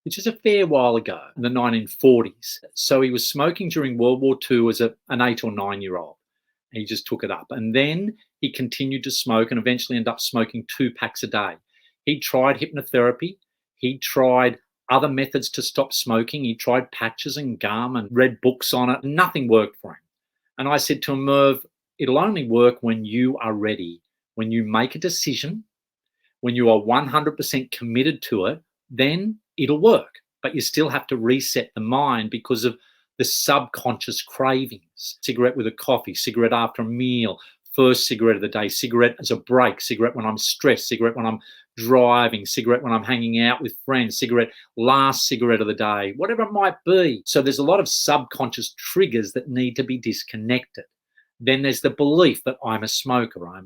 which is a fair while ago, in the 1940s. So he was smoking during World War II as an 8 or 9-year-old. He just took it up. And then he continued to smoke and eventually ended up smoking 2 packs a day. He tried hypnotherapy. He tried other methods to stop smoking. He tried patches and gum and read books on it. Nothing worked for him. And I said to him, Merv, it'll only work when you are ready. When you make a decision, when you are 100% committed to it, then it'll work. But you still have to reset the mind because of the subconscious cravings. Cigarette with a coffee, cigarette after a meal, first cigarette of the day, cigarette as a break, cigarette when I'm stressed, cigarette when I'm driving, cigarette when I'm hanging out with friends, cigarette last cigarette of the day, whatever it might be. So there's a lot of subconscious triggers that need to be disconnected. Then there's the belief that I'm a smoker, I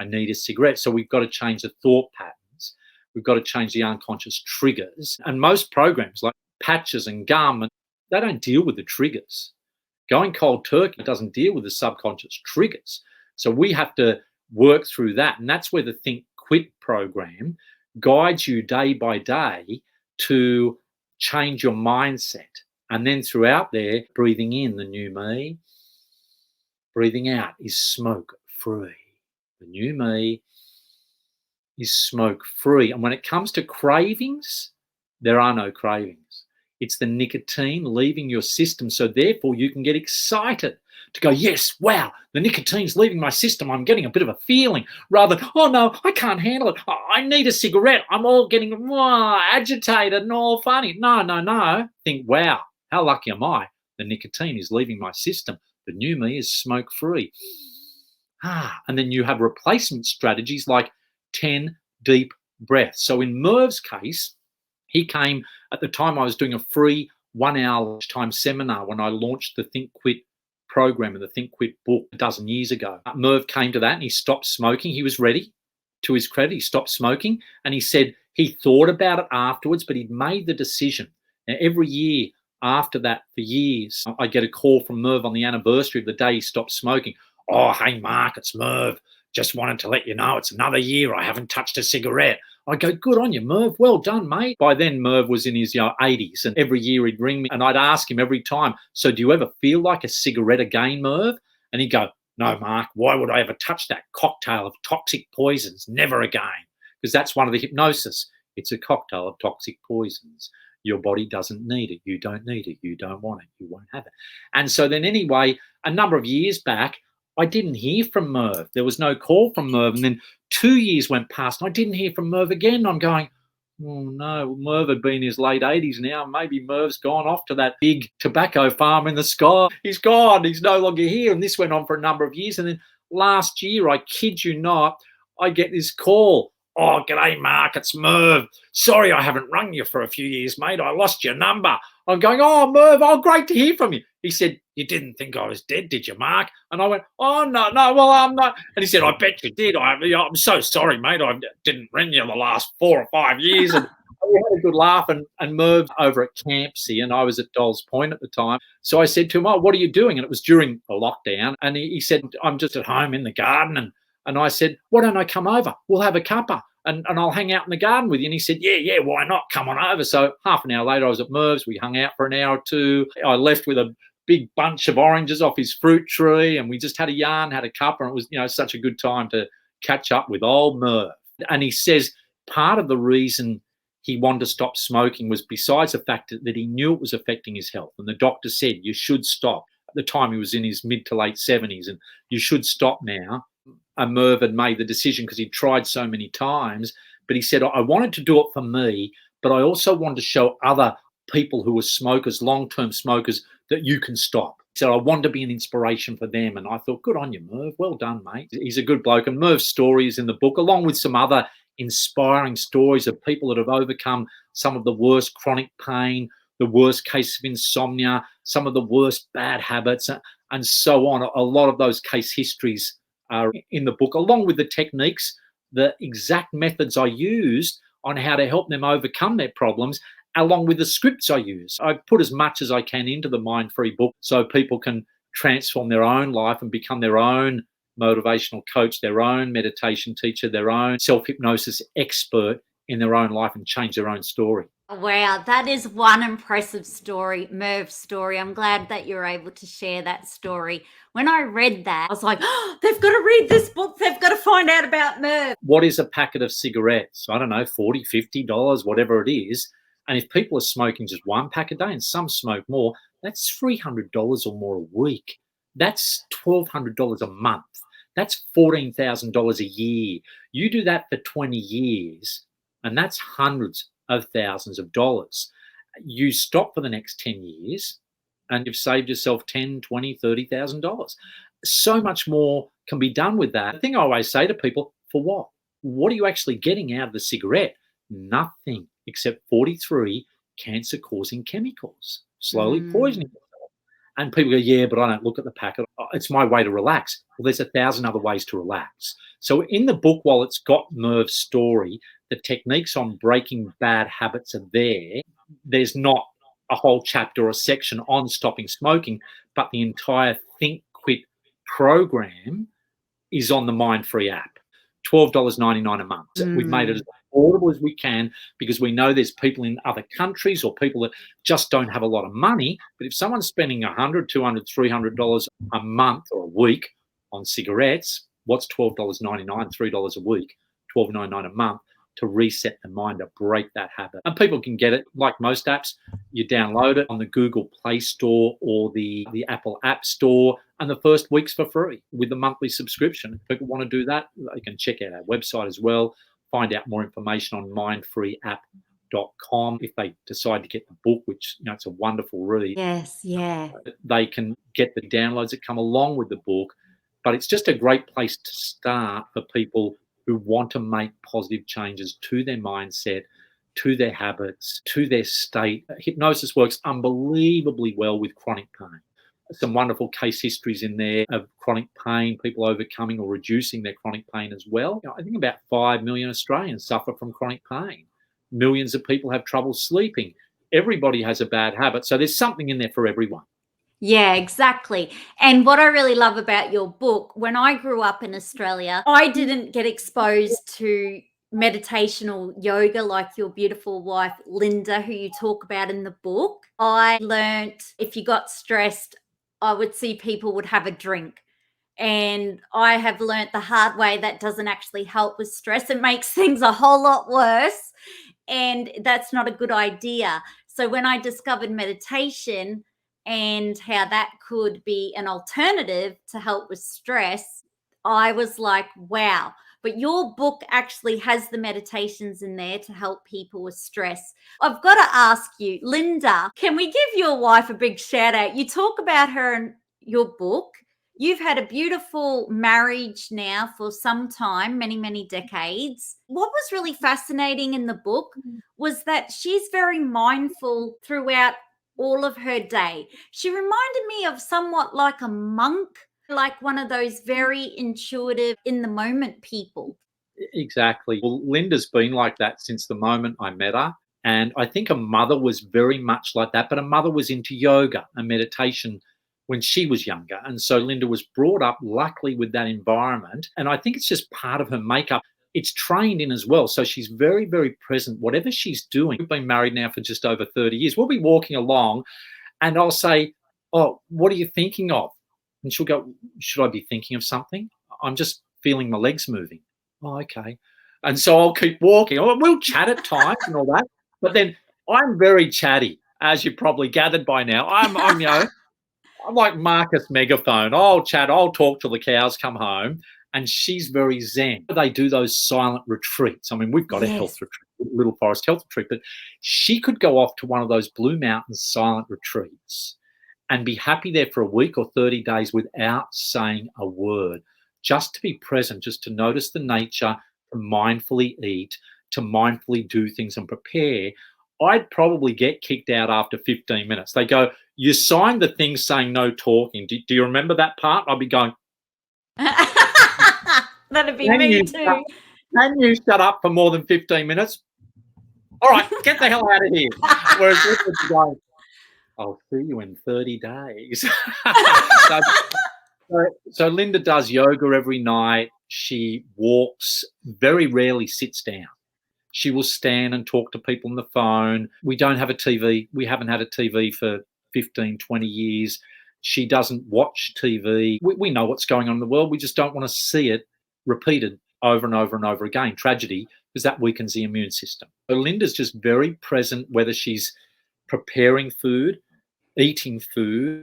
need a cigarette. So we've got to change the thought patterns. We've got to change the unconscious triggers. And most programs like patches and gum, they don't deal with the triggers. Going cold turkey doesn't deal with the subconscious triggers. So we have to work through that. And that's where the Think Quit program guides you day by day to change your mindset. And then throughout there, breathing in the new me, breathing out is smoke free. The new me is smoke free. And when it comes to cravings, there are no cravings. It's the nicotine leaving your system. So therefore you can get excited to go, yes, wow, the nicotine's leaving my system. I'm getting a bit of a feeling, rather than, oh no, I can't handle it. I need a cigarette. I'm all getting agitated and all funny. No. Think, wow, how lucky am I? The nicotine is leaving my system. The new me is smoke free. And then you have replacement strategies like 10 deep breaths. So in Merv's case, he came at the time I was doing a free 1-hour time seminar when I launched the Think Quit program and the Think Quit book a dozen years ago. Merv came to that and he stopped smoking. He was ready. To his credit, he stopped smoking and he said he thought about it afterwards, but he'd made the decision. Now, every year after that, for years, I get a call from Merv on the anniversary of the day he stopped smoking. Oh, hey, Mark, it's Merv. Just wanted to let you know it's another year I haven't touched a cigarette. I go, good on you, Merv. Well done, mate. By then, Merv was in his 80s, and every year he'd ring me, and I'd ask him every time, so do you ever feel like a cigarette again, Merv? And he'd go, no, Mark, why would I ever touch that cocktail of toxic poisons? Never again. Because that's one of the hypnosis. It's a cocktail of toxic poisons. Your body doesn't need it. You don't need it. You don't want it. You won't have it. And so then anyway, a number of years back, I didn't hear from Merv. There was no call from Merv. And then 2 years went past and I didn't hear from Merv again. I'm going, oh no, Merv had been in his late 80s now. Maybe Merv's gone off to that big tobacco farm in the sky. He's gone. He's no longer here. And this went on for a number of years. And then last year, I kid you not, I get this call. Oh, g'day, Mark. It's Merv. Sorry I haven't rung you for a few years, mate. I lost your number. I'm going, oh, Merv, oh, great to hear from you. He said, you didn't think I was dead, did you, Mark? And I went, oh, no, well, I'm not. And he said, I bet you did. I'm so sorry, mate. I didn't ring you the last 4 or 5 years. And we had a good laugh. And Merv over at Campsie, and I was at Dolls Point at the time. So I said to him, oh, what are you doing? And it was during a lockdown. And he said, I'm just at home in the garden. And I said, why don't I come over? We'll have a cuppa and I'll hang out in the garden with you. And he said, yeah, why not? Come on over. So half an hour later, I was at Merv's. We hung out for an hour or two. I left with a big bunch of oranges off his fruit tree and we just had a yarn, had a cuppa. And it was, such a good time to catch up with old Merv. And he says part of the reason he wanted to stop smoking was besides the fact that he knew it was affecting his health. And the doctor said, you should stop. At the time, he was in his mid to late 70s and you should stop now. And Merv had made the decision because he'd tried so many times. But he said, I wanted to do it for me, but I also wanted to show other people who are smokers, long-term smokers, that you can stop. So I wanted to be an inspiration for them. And I thought, good on you, Merv. Well done, mate. He's a good bloke. And Merv's story is in the book, along with some other inspiring stories of people that have overcome some of the worst chronic pain, the worst case of insomnia, some of the worst bad habits, and so on. A lot of those case histories are in the book, along with the techniques, the exact methods I used on how to help them overcome their problems, along with the scripts I use. I put as much as I can into the Mind Free book so people can transform their own life and become their own motivational coach, their own meditation teacher, their own self-hypnosis expert in their own life, and change their own story. Wow, that is one impressive story, Merv's story. I'm glad that you're able to share that story. When I read that, I was like, oh, they've got to read this book. They've got to find out about Merv. What is a packet of cigarettes? I don't know, $40, $50, whatever it is. And if people are smoking just one pack a day, and some smoke more, that's $300 or more a week. That's $1,200 a month. That's $14,000 a year. You do that for 20 years, and that's hundreds of thousands of dollars. You stop for the next 10 years, and you've saved yourself $10,000, $20,000, $30,000. So much more can be done with that. The thing I always say to people, for what? What are you actually getting out of the cigarette? Nothing except 43 cancer-causing chemicals, slowly poisoning yourself. And people go, yeah, but I don't look at the packet. It's my way to relax. Well, there's 1,000 other ways to relax. So in the book, while it's got Merv's story, the techniques on breaking bad habits are there. There's not a whole chapter or a section on stopping smoking, but the entire Think Quit program is on the Mind Free app. $12.99 a month. We've made it as affordable as we can, because we know there's people in other countries or people that just don't have a lot of money. But if someone's spending $100, $200, $300 a month or a week on cigarettes, what's $12.99, $3 a week, $12.99 a month to reset the mind, to break that habit? And people can get it, like most apps. You download it on the Google Play Store or the Apple App Store, and the first week's for free with the monthly subscription. If people want to do that, they can check out our website as well, find out more information on mindfreeapp.com. If they decide to get the book, which, you know, it's a wonderful read. Yes, yeah. They can get the downloads that come along with the book. But it's just a great place to start for people who want to make positive changes to their mindset, to their habits, to their state. Hypnosis works unbelievably well with chronic pain. Some wonderful case histories in there of chronic pain, people overcoming or reducing their chronic pain as well. I think about 5 million Australians suffer from chronic pain. Millions of people have trouble sleeping. Everybody has a bad habit. So there's something in there for everyone. Yeah, exactly. And what I really love about your book, when I grew up in Australia, I didn't get exposed to meditation or yoga like your beautiful wife, Linda, who you talk about in the book. I learned if you got stressed, I would see people would have a drink. And I have learnt the hard way that doesn't actually help with stress. It makes things a whole lot worse. And that's not a good idea. So when I discovered meditation and how that could be an alternative to help with stress, I was like, wow. But your book actually has the meditations in there to help people with stress. I've got to ask you, Linda, can we give your wife a big shout out? You talk about her in your book. You've had a beautiful marriage now for some time, many, many decades. What was really fascinating in the book was that she's very mindful throughout all of her day. She reminded me of somewhat like a monk, like one of those very intuitive, in the moment people. Exactly. Well, Linda's been like that since the moment I met her. And I think her mother was very much like that, but her mother was into yoga and meditation when she was younger. And so Linda was brought up, luckily, with that environment. And I think it's just part of her makeup. It's trained in as well. So she's very, very present. Whatever she's doing, we've been married now for just over 30 years. We'll be walking along and I'll say, oh, what are you thinking of? And she'll go, should I be thinking of something? I'm just feeling my legs moving. Oh, okay. And so I'll keep walking. We'll chat at times and all that. But then I'm very chatty, as you probably gathered by now. I'm you know, I'm like Marcus Megaphone. I'll chat, I'll talk till the cows come home. And she's very zen. They do those silent retreats. I mean, we've got a health retreat Little Forest Health Retreat, but she could go off to one of those Blue Mountains silent retreats and be happy there for a week or 30 days without saying a word, just to be present, just to notice the nature, to mindfully eat, to mindfully do things and prepare. I'd probably get kicked out after 15 minutes. They go, you signed the thing saying no talking. Do you remember that part? I'd be going, that'd be me too. Can you shut up for more than 15 minutes? All right, get the hell out of here. Whereas this would go, I'll see you in 30 days. So Linda does yoga every night. She walks, very rarely sits down. She will stand and talk to people on the phone. We don't have a TV. We haven't had a TV for 15, 20 years. She doesn't watch TV. We know what's going on in the world. We just don't want to see it repeated over and over and over again. Tragedy, because that weakens the immune system. So Linda's just very present, whether she's preparing food, eating food,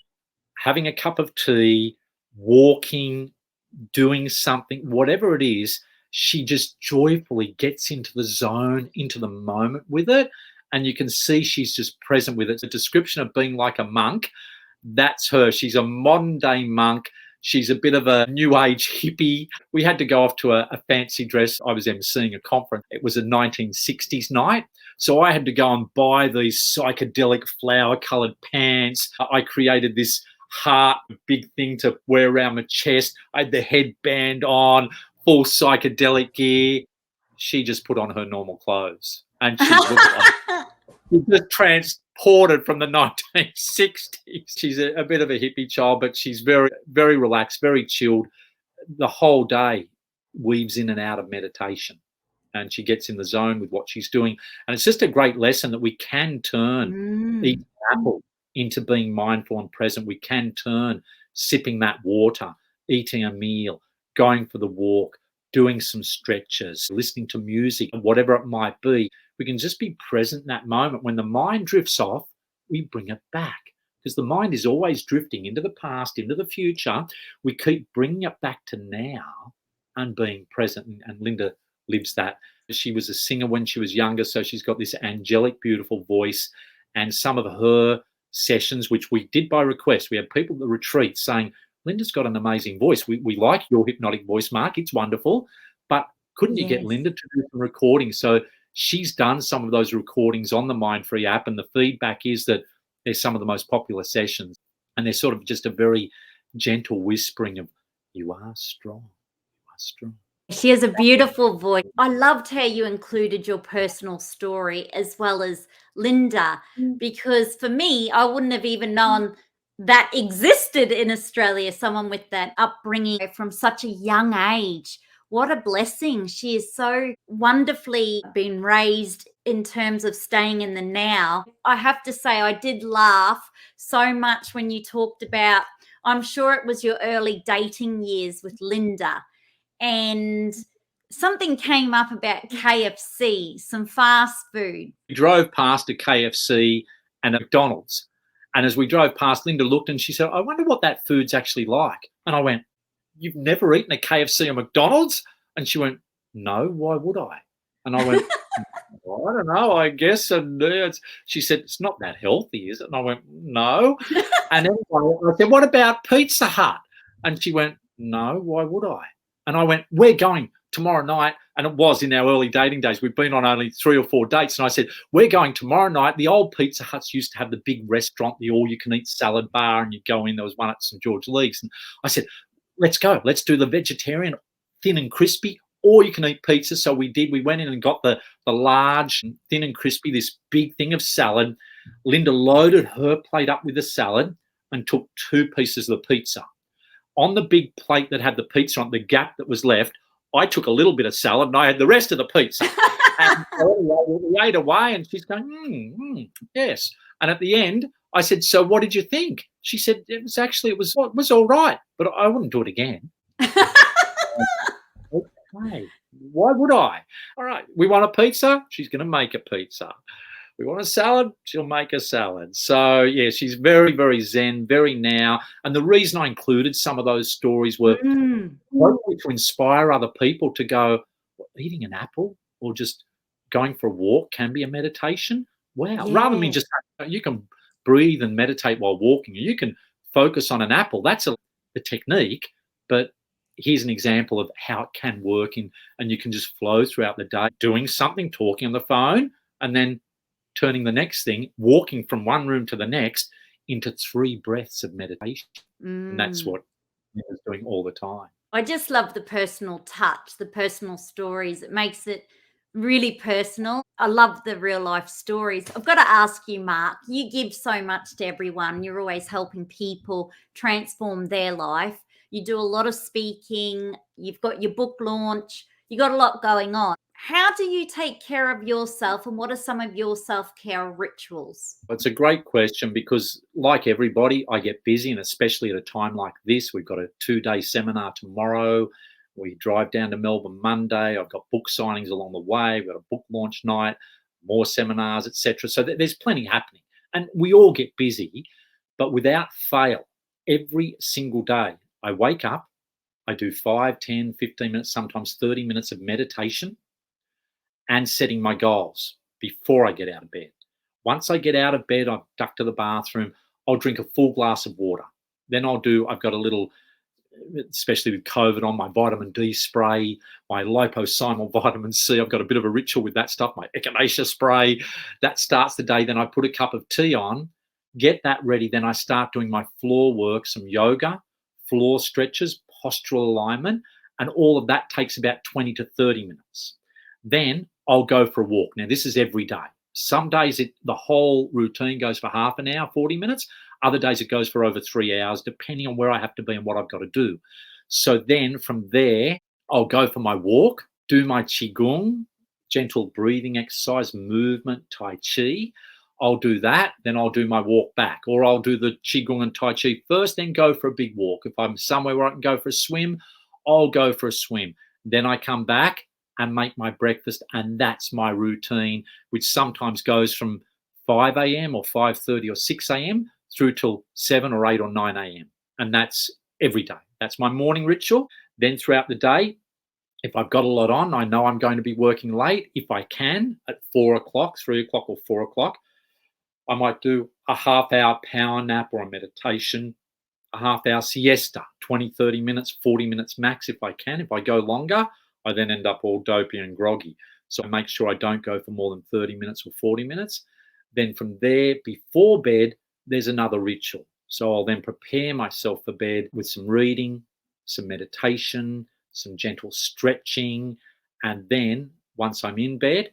having a cup of tea, walking, doing something, whatever it is, she just joyfully gets into the zone, into the moment with it. And you can see she's just present with it. It's a description of being like a monk. That's her. She's a modern day monk. She's a bit of a new age hippie. We had to go off to a fancy dress. I was emceeing a conference. It was a 1960s night. So I had to go and buy these psychedelic flower colored pants. I created this heart, big thing to wear around my chest. I had the headband on, full psychedelic gear. She just put on her normal clothes. And she looked like she's just transported from the 1960s. She's a bit of a hippie child, but she's very, very relaxed, very chilled. The whole day weaves in and out of meditation. And she gets in the zone with what she's doing. And it's just a great lesson that we can turn eating an apple into being mindful and present. We can turn sipping that water, eating a meal, going for the walk, doing some stretches, listening to music, whatever it might be. We can just be present in that moment. When the mind drifts off, we bring it back, because the mind is always drifting into the past, into the future. We keep bringing it back to now and being present. And Linda lives that. She was a singer when she was younger, so she's got this angelic, beautiful voice. And some of her sessions, which we did by request, we had people at the retreat saying, Linda's got an amazing voice. We like your hypnotic voice, Mark. It's wonderful. But couldn't you get Linda to do some recording? So she's done some of those recordings on the Mindfree app, and the feedback is that they're some of the most popular sessions. And they're sort of just a very gentle whispering of, you are strong, you are strong. She has a beautiful voice. I loved how you included your personal story as well as Linda, because for me, I wouldn't have even known that existed in Australia, someone with that upbringing from such a young age. What a blessing. She is so wonderfully been raised in terms of staying in the now. I have to say, I did laugh so much when you talked about, I'm sure it was your early dating years with Linda, and something came up about KFC, some fast food. We drove past a KFC and a McDonald's. And as we drove past, Linda looked and she said, I wonder what that food's actually like. And I went, you've never eaten a KFC or McDonald's? And she went, no, why would I? And I went, well, I don't know, I guess. And she said, it's not that healthy, is it? And I went, no. And anyway, I said, what about Pizza Hut? And she went, no, why would I? And I went, we're going tomorrow night. And it was in our early dating days. We've been on only 3 or 4 dates. And I said, we're going tomorrow night. The old Pizza Huts used to have the big restaurant, the all-you-can-eat salad bar, and you go in. There was one at St. George Leagues. And I said, let's go. Let's do the vegetarian, thin and crispy, all-you-can-eat pizza. So we did. We went in and got the large, thin and crispy, this big thing of salad. Linda loaded her plate up with the salad and took 2 pieces of the pizza. On the big plate that had the pizza on, the gap that was left, I took a little bit of salad and I had the rest of the pizza. And we ate away and she's going, yes. And at the end, I said, so what did you think? She said, it was all right, but I wouldn't do it again. Okay, why would I? All right, we want a pizza? She's going to make a pizza. We want a salad? She'll make a salad. So, yeah, she's very, very zen, very now. And the reason I included some of those stories were hopefully to inspire other people to go, eating an apple or just going for a walk can be a meditation. Wow. Rather than me Yeah. just, you can breathe and meditate while walking. You can focus on an apple. That's a technique, but here's an example of how it can work and you can just flow throughout the day doing something, talking on the phone, and then turning the next thing, walking from one room to the next into 3 breaths of meditation. And that's Mm. what I was doing all the time. I just love the personal touch, the personal stories. It makes it really personal. I love the real life stories. I've got to ask you, Mark, you give so much to everyone. You're always helping people transform their life. You do a lot of speaking. You've got your book launch. You got a lot going on. How do you take care of yourself, and what are some of your self-care rituals? It's a great question because, like everybody, I get busy, and especially at a time like this, we've got a 2-day seminar tomorrow. We drive down to Melbourne Monday. I've got book signings along the way. We've got a book launch night, more seminars, etc. So there's plenty happening, and we all get busy. But without fail, every single day, I wake up, I do 5, 10, 15 minutes, sometimes 30 minutes of meditation and setting my goals before I get out of bed. Once I get out of bed, I duck to the bathroom, I'll drink a full glass of water. Then I've got a little, especially with COVID, on my vitamin D spray, my liposomal vitamin C. I've got a bit of a ritual with that stuff, my echinacea spray. That starts the day. Then I put a cup of tea on, get that ready. Then I start doing my floor work, some yoga, floor stretches, postural alignment, and all of that takes about 20 to 30 minutes. Then I'll go for a walk. Now, this is every day. Some days the whole routine goes for half an hour, 40 minutes. Other days it goes for over 3 hours, depending on where I have to be and what I've got to do. So then from there, I'll go for my walk, do my qigong, gentle breathing exercise, movement, tai chi. I'll do that, then I'll do my walk back, or I'll do the qigong and tai chi first, then go for a big walk. If I'm somewhere where I can go for a swim, I'll go for a swim. Then I come back and make my breakfast, and that's my routine, which sometimes goes from 5 a.m. or 5:30 or 6 a.m. through till 7 or 8 or 9 a.m. And that's every day. That's my morning ritual. Then throughout the day, if I've got a lot on, I know I'm going to be working late. If I can, at 4 o'clock, 3 o'clock or 4 o'clock, I might do a half-hour power nap or a meditation, a half-hour siesta, 20, 30 minutes, 40 minutes max if I can. If I go longer, I then end up all dopey and groggy. So I make sure I don't go for more than 30 minutes or 40 minutes. Then from there, before bed, there's another ritual. So I'll then prepare myself for bed with some reading, some meditation, some gentle stretching. And then once I'm in bed,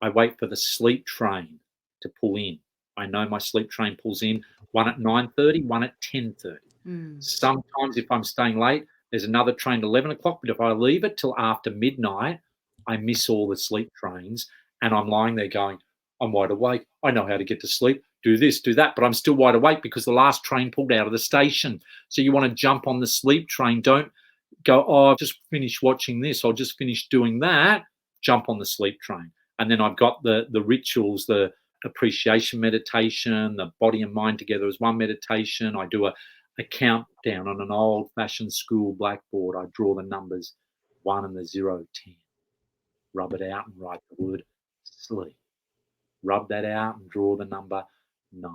I wait for the sleep train to pull in. I know my sleep train pulls in, one at 9:30, one at 10:30. Sometimes if I'm staying late, there's another train at 11 o'clock, but if I leave it till after midnight, I miss all the sleep trains, and I'm lying there going, I'm wide awake. I know how to get to sleep, do this, do that, but I'm still wide awake because the last train pulled out of the station. So you want to jump on the sleep train. Don't go, oh, I've just finished watching this. I'll just finish doing that. Jump on the sleep train. And then I've got the rituals, the appreciation meditation, the body and mind together as one meditation. I do a countdown on an old-fashioned school blackboard. I draw the numbers 1 and the 0, 10. Rub it out and write the word sleep. Rub that out and draw the number 9.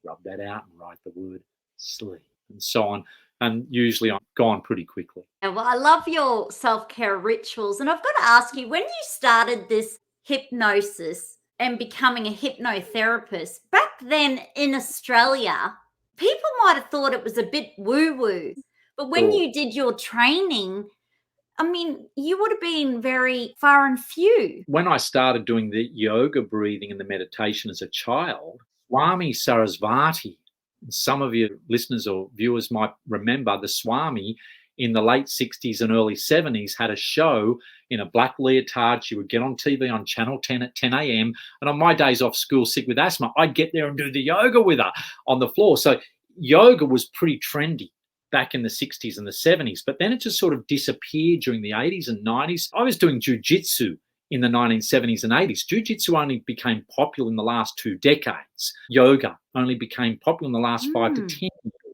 Rub that out and write the word sleep, and so on. And usually I'm gone pretty quickly. Well, I love your self-care rituals. And I've got to ask you, when you started this hypnosis and becoming a hypnotherapist, back then in Australia, people might have thought it was a bit woo-woo. But when Sure. you did your training, I mean, you would have been very far and few. When I started doing the yoga breathing and the meditation as a child, Swami Sarasvati, some of your listeners or viewers might remember the Swami in the late 60s and early 70s had a show in a black leotard. She would get on TV on Channel 10 at 10 a.m. And on my days off school, sick with asthma, I'd get there and do the yoga with her on the floor. So yoga was pretty trendy back in the 60s and the 70s, but then it just sort of disappeared during the 80s and 90s. I was doing jujutsu in the 1970s and 80s. Jiu-jitsu only became popular in the last 2 decades. Yoga only became popular in the last 5 to 10 years.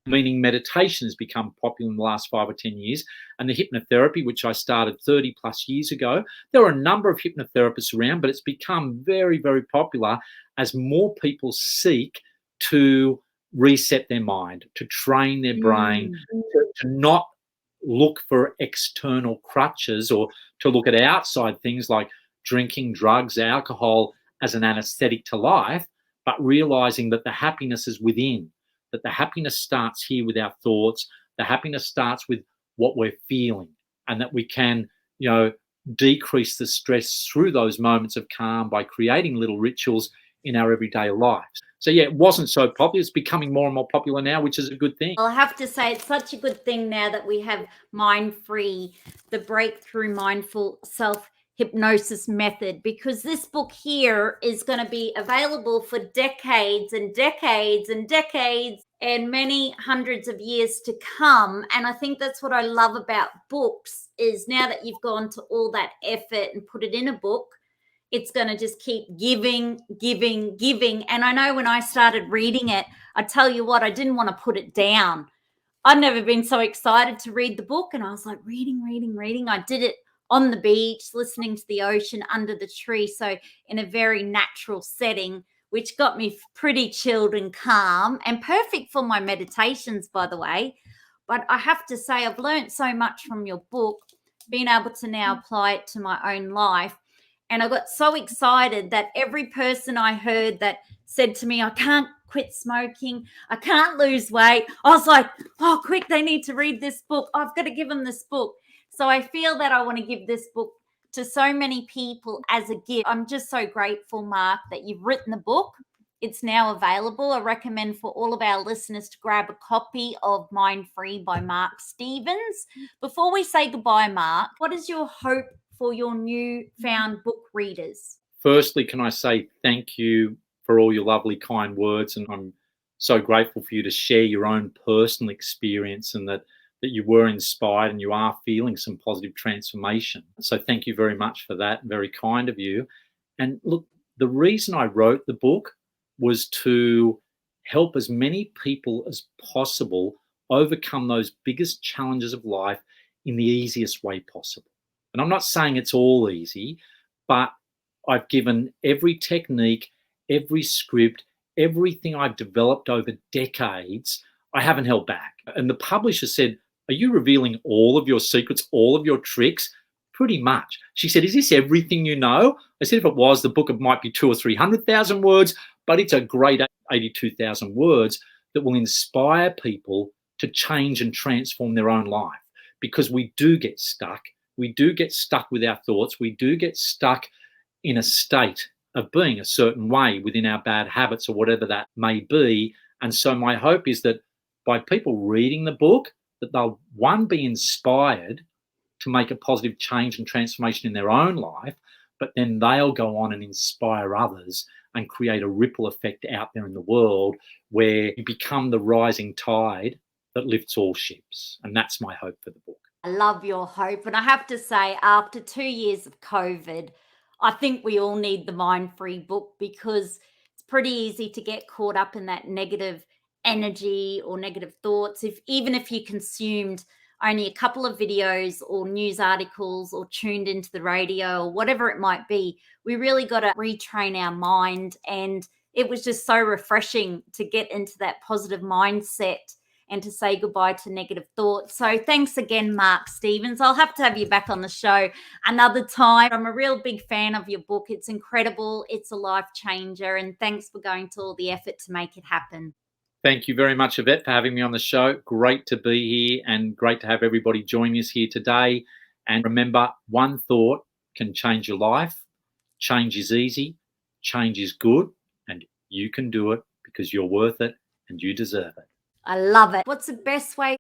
meaning meditation has become popular in the last 5 or 10 years. And the hypnotherapy, which I started 30 plus years ago, there are a number of hypnotherapists around, but it's become very, very popular as more people seek to reset their mind, to train their brain, to not look for external crutches or to look at outside things like drinking, drugs, alcohol as an anesthetic to life, but realizing that the happiness is within, that the happiness starts here with our thoughts, the happiness starts with what we're feeling, and that we can, decrease the stress through those moments of calm by creating little rituals in our everyday lives. So yeah, it wasn't so popular. It's becoming more and more popular now, which is a good thing. Well, I have to say it's such a good thing now that we have Mind Free, the breakthrough mindful self-hypnosis method, because this book here is going to be available for decades and decades and decades and many hundreds of years to come. And I think that's what I love about books, is now that you've gone to all that effort and put it in a book, it's going to just keep giving, giving, giving. And I know when I started reading it, I tell you what, I didn't want to put it down. I've never been so excited to read the book. And I was like, reading, reading, reading. I did it on the beach, listening to the ocean under the tree. So in a very natural setting, which got me pretty chilled and calm and perfect for my meditations, by the way. But I have to say, I've learned so much from your book, being able to now apply it to my own life. And I got so excited that every person I heard that said to me, I can't quit smoking, I can't lose weight, I was like, oh, quick, they need to read this book. I've got to give them this book. So I feel that I want to give this book to so many people as a gift. I'm just so grateful, Mark, that you've written the book. It's now available. I recommend for all of our listeners to grab a copy of Mind Free by Mark Stevens. Before we say goodbye, Mark, what is your hope for your newfound book readers? Firstly, can I say thank you for all your lovely, kind words. And I'm so grateful for you to share your own personal experience and that you were inspired and you are feeling some positive transformation. So thank you very much for that. Very kind of you. And look, the reason I wrote the book was to help as many people as possible overcome those biggest challenges of life in the easiest way possible. And I'm not saying it's all easy, but I've given every technique, every script, everything I've developed over decades, I haven't held back. And the publisher said, are you revealing all of your secrets, all of your tricks? Pretty much. She said, is this everything you know? I said, if it was, the book might be 200,000 or 300,000 words, but it's a great 82,000 words that will inspire people to change and transform their own life. Because we do get stuck. We do get stuck with our thoughts. We do get stuck in a state of being a certain way within our bad habits or whatever that may be. And so my hope is that by people reading the book, that they'll, one, be inspired to make a positive change and transformation in their own life, but then they'll go on and inspire others and create a ripple effect out there in the world where you become the rising tide that lifts all ships. And that's my hope for the book. I love your hope. And I have to say, after 2 years of COVID, I think we all need the Mind Free book, because it's pretty easy to get caught up in that negative energy or negative thoughts. Even if you consumed only a couple of videos or news articles or tuned into the radio or whatever it might be, we really got to retrain our mind. And it was just so refreshing to get into that positive mindset and to say goodbye to negative thoughts. So thanks again, Mark Stevens. I'll have to have you back on the show another time. I'm a real big fan of your book. It's incredible. It's a life changer. And thanks for going to all the effort to make it happen. Thank you very much, Yvette, for having me on the show. Great to be here and great to have everybody join us here today. And remember, one thought can change your life. Change is easy. Change is good. And you can do it because you're worth it and you deserve it. I love it. What's the best way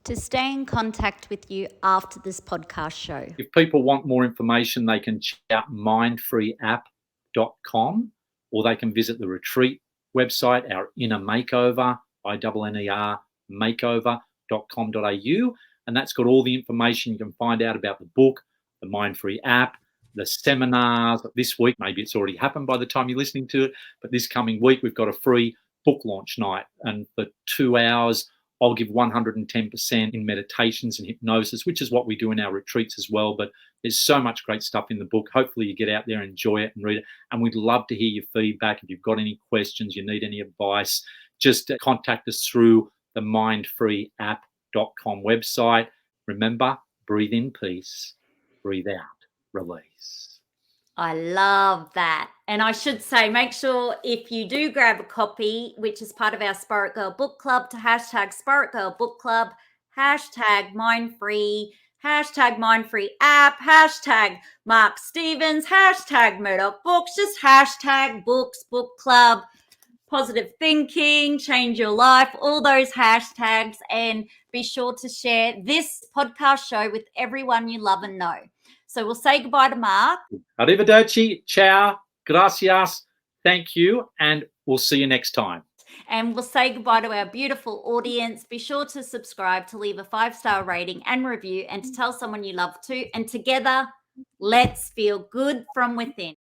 to stay in contact with you after this podcast show? If people want more information, they can check out mindfreeapp.com, or they can visit the retreat website, our Inner Makeover, INNER makeover.com.au. And that's got all the information you can find out about the book, the Mind Free app, the seminars. This week, maybe it's already happened by the time you're listening to it, but this coming week, we've got a free book launch night. And for 2 hours I'll give 110% in meditations and hypnosis, which is what we do in our retreats as well. But there's so much great stuff in the book. Hopefully you get out there and enjoy it and read it. And we'd love to hear your feedback. If you've got any questions, you need any advice, just contact us through the mindfreeapp.com website. Remember, breathe in peace, breathe out release. I love that. And I should say, make sure if you do grab a copy, which is part of our Spirit Girl Book Club, to hashtag Spirit Girl Book Club, hashtag Mindfree, hashtag Mindfree app, hashtag Mark Stevens, hashtag Murdoch Books, just hashtag books, book club, positive thinking, change your life, all those hashtags. And be sure to share this podcast show with everyone you love and know. So we'll say goodbye to Mark. Arrivederci, ciao, gracias, thank you, and we'll see you next time. And we'll say goodbye to our beautiful audience. Be sure to subscribe, to leave a 5-star rating and review, and to tell someone you love too. And together, let's feel good from within.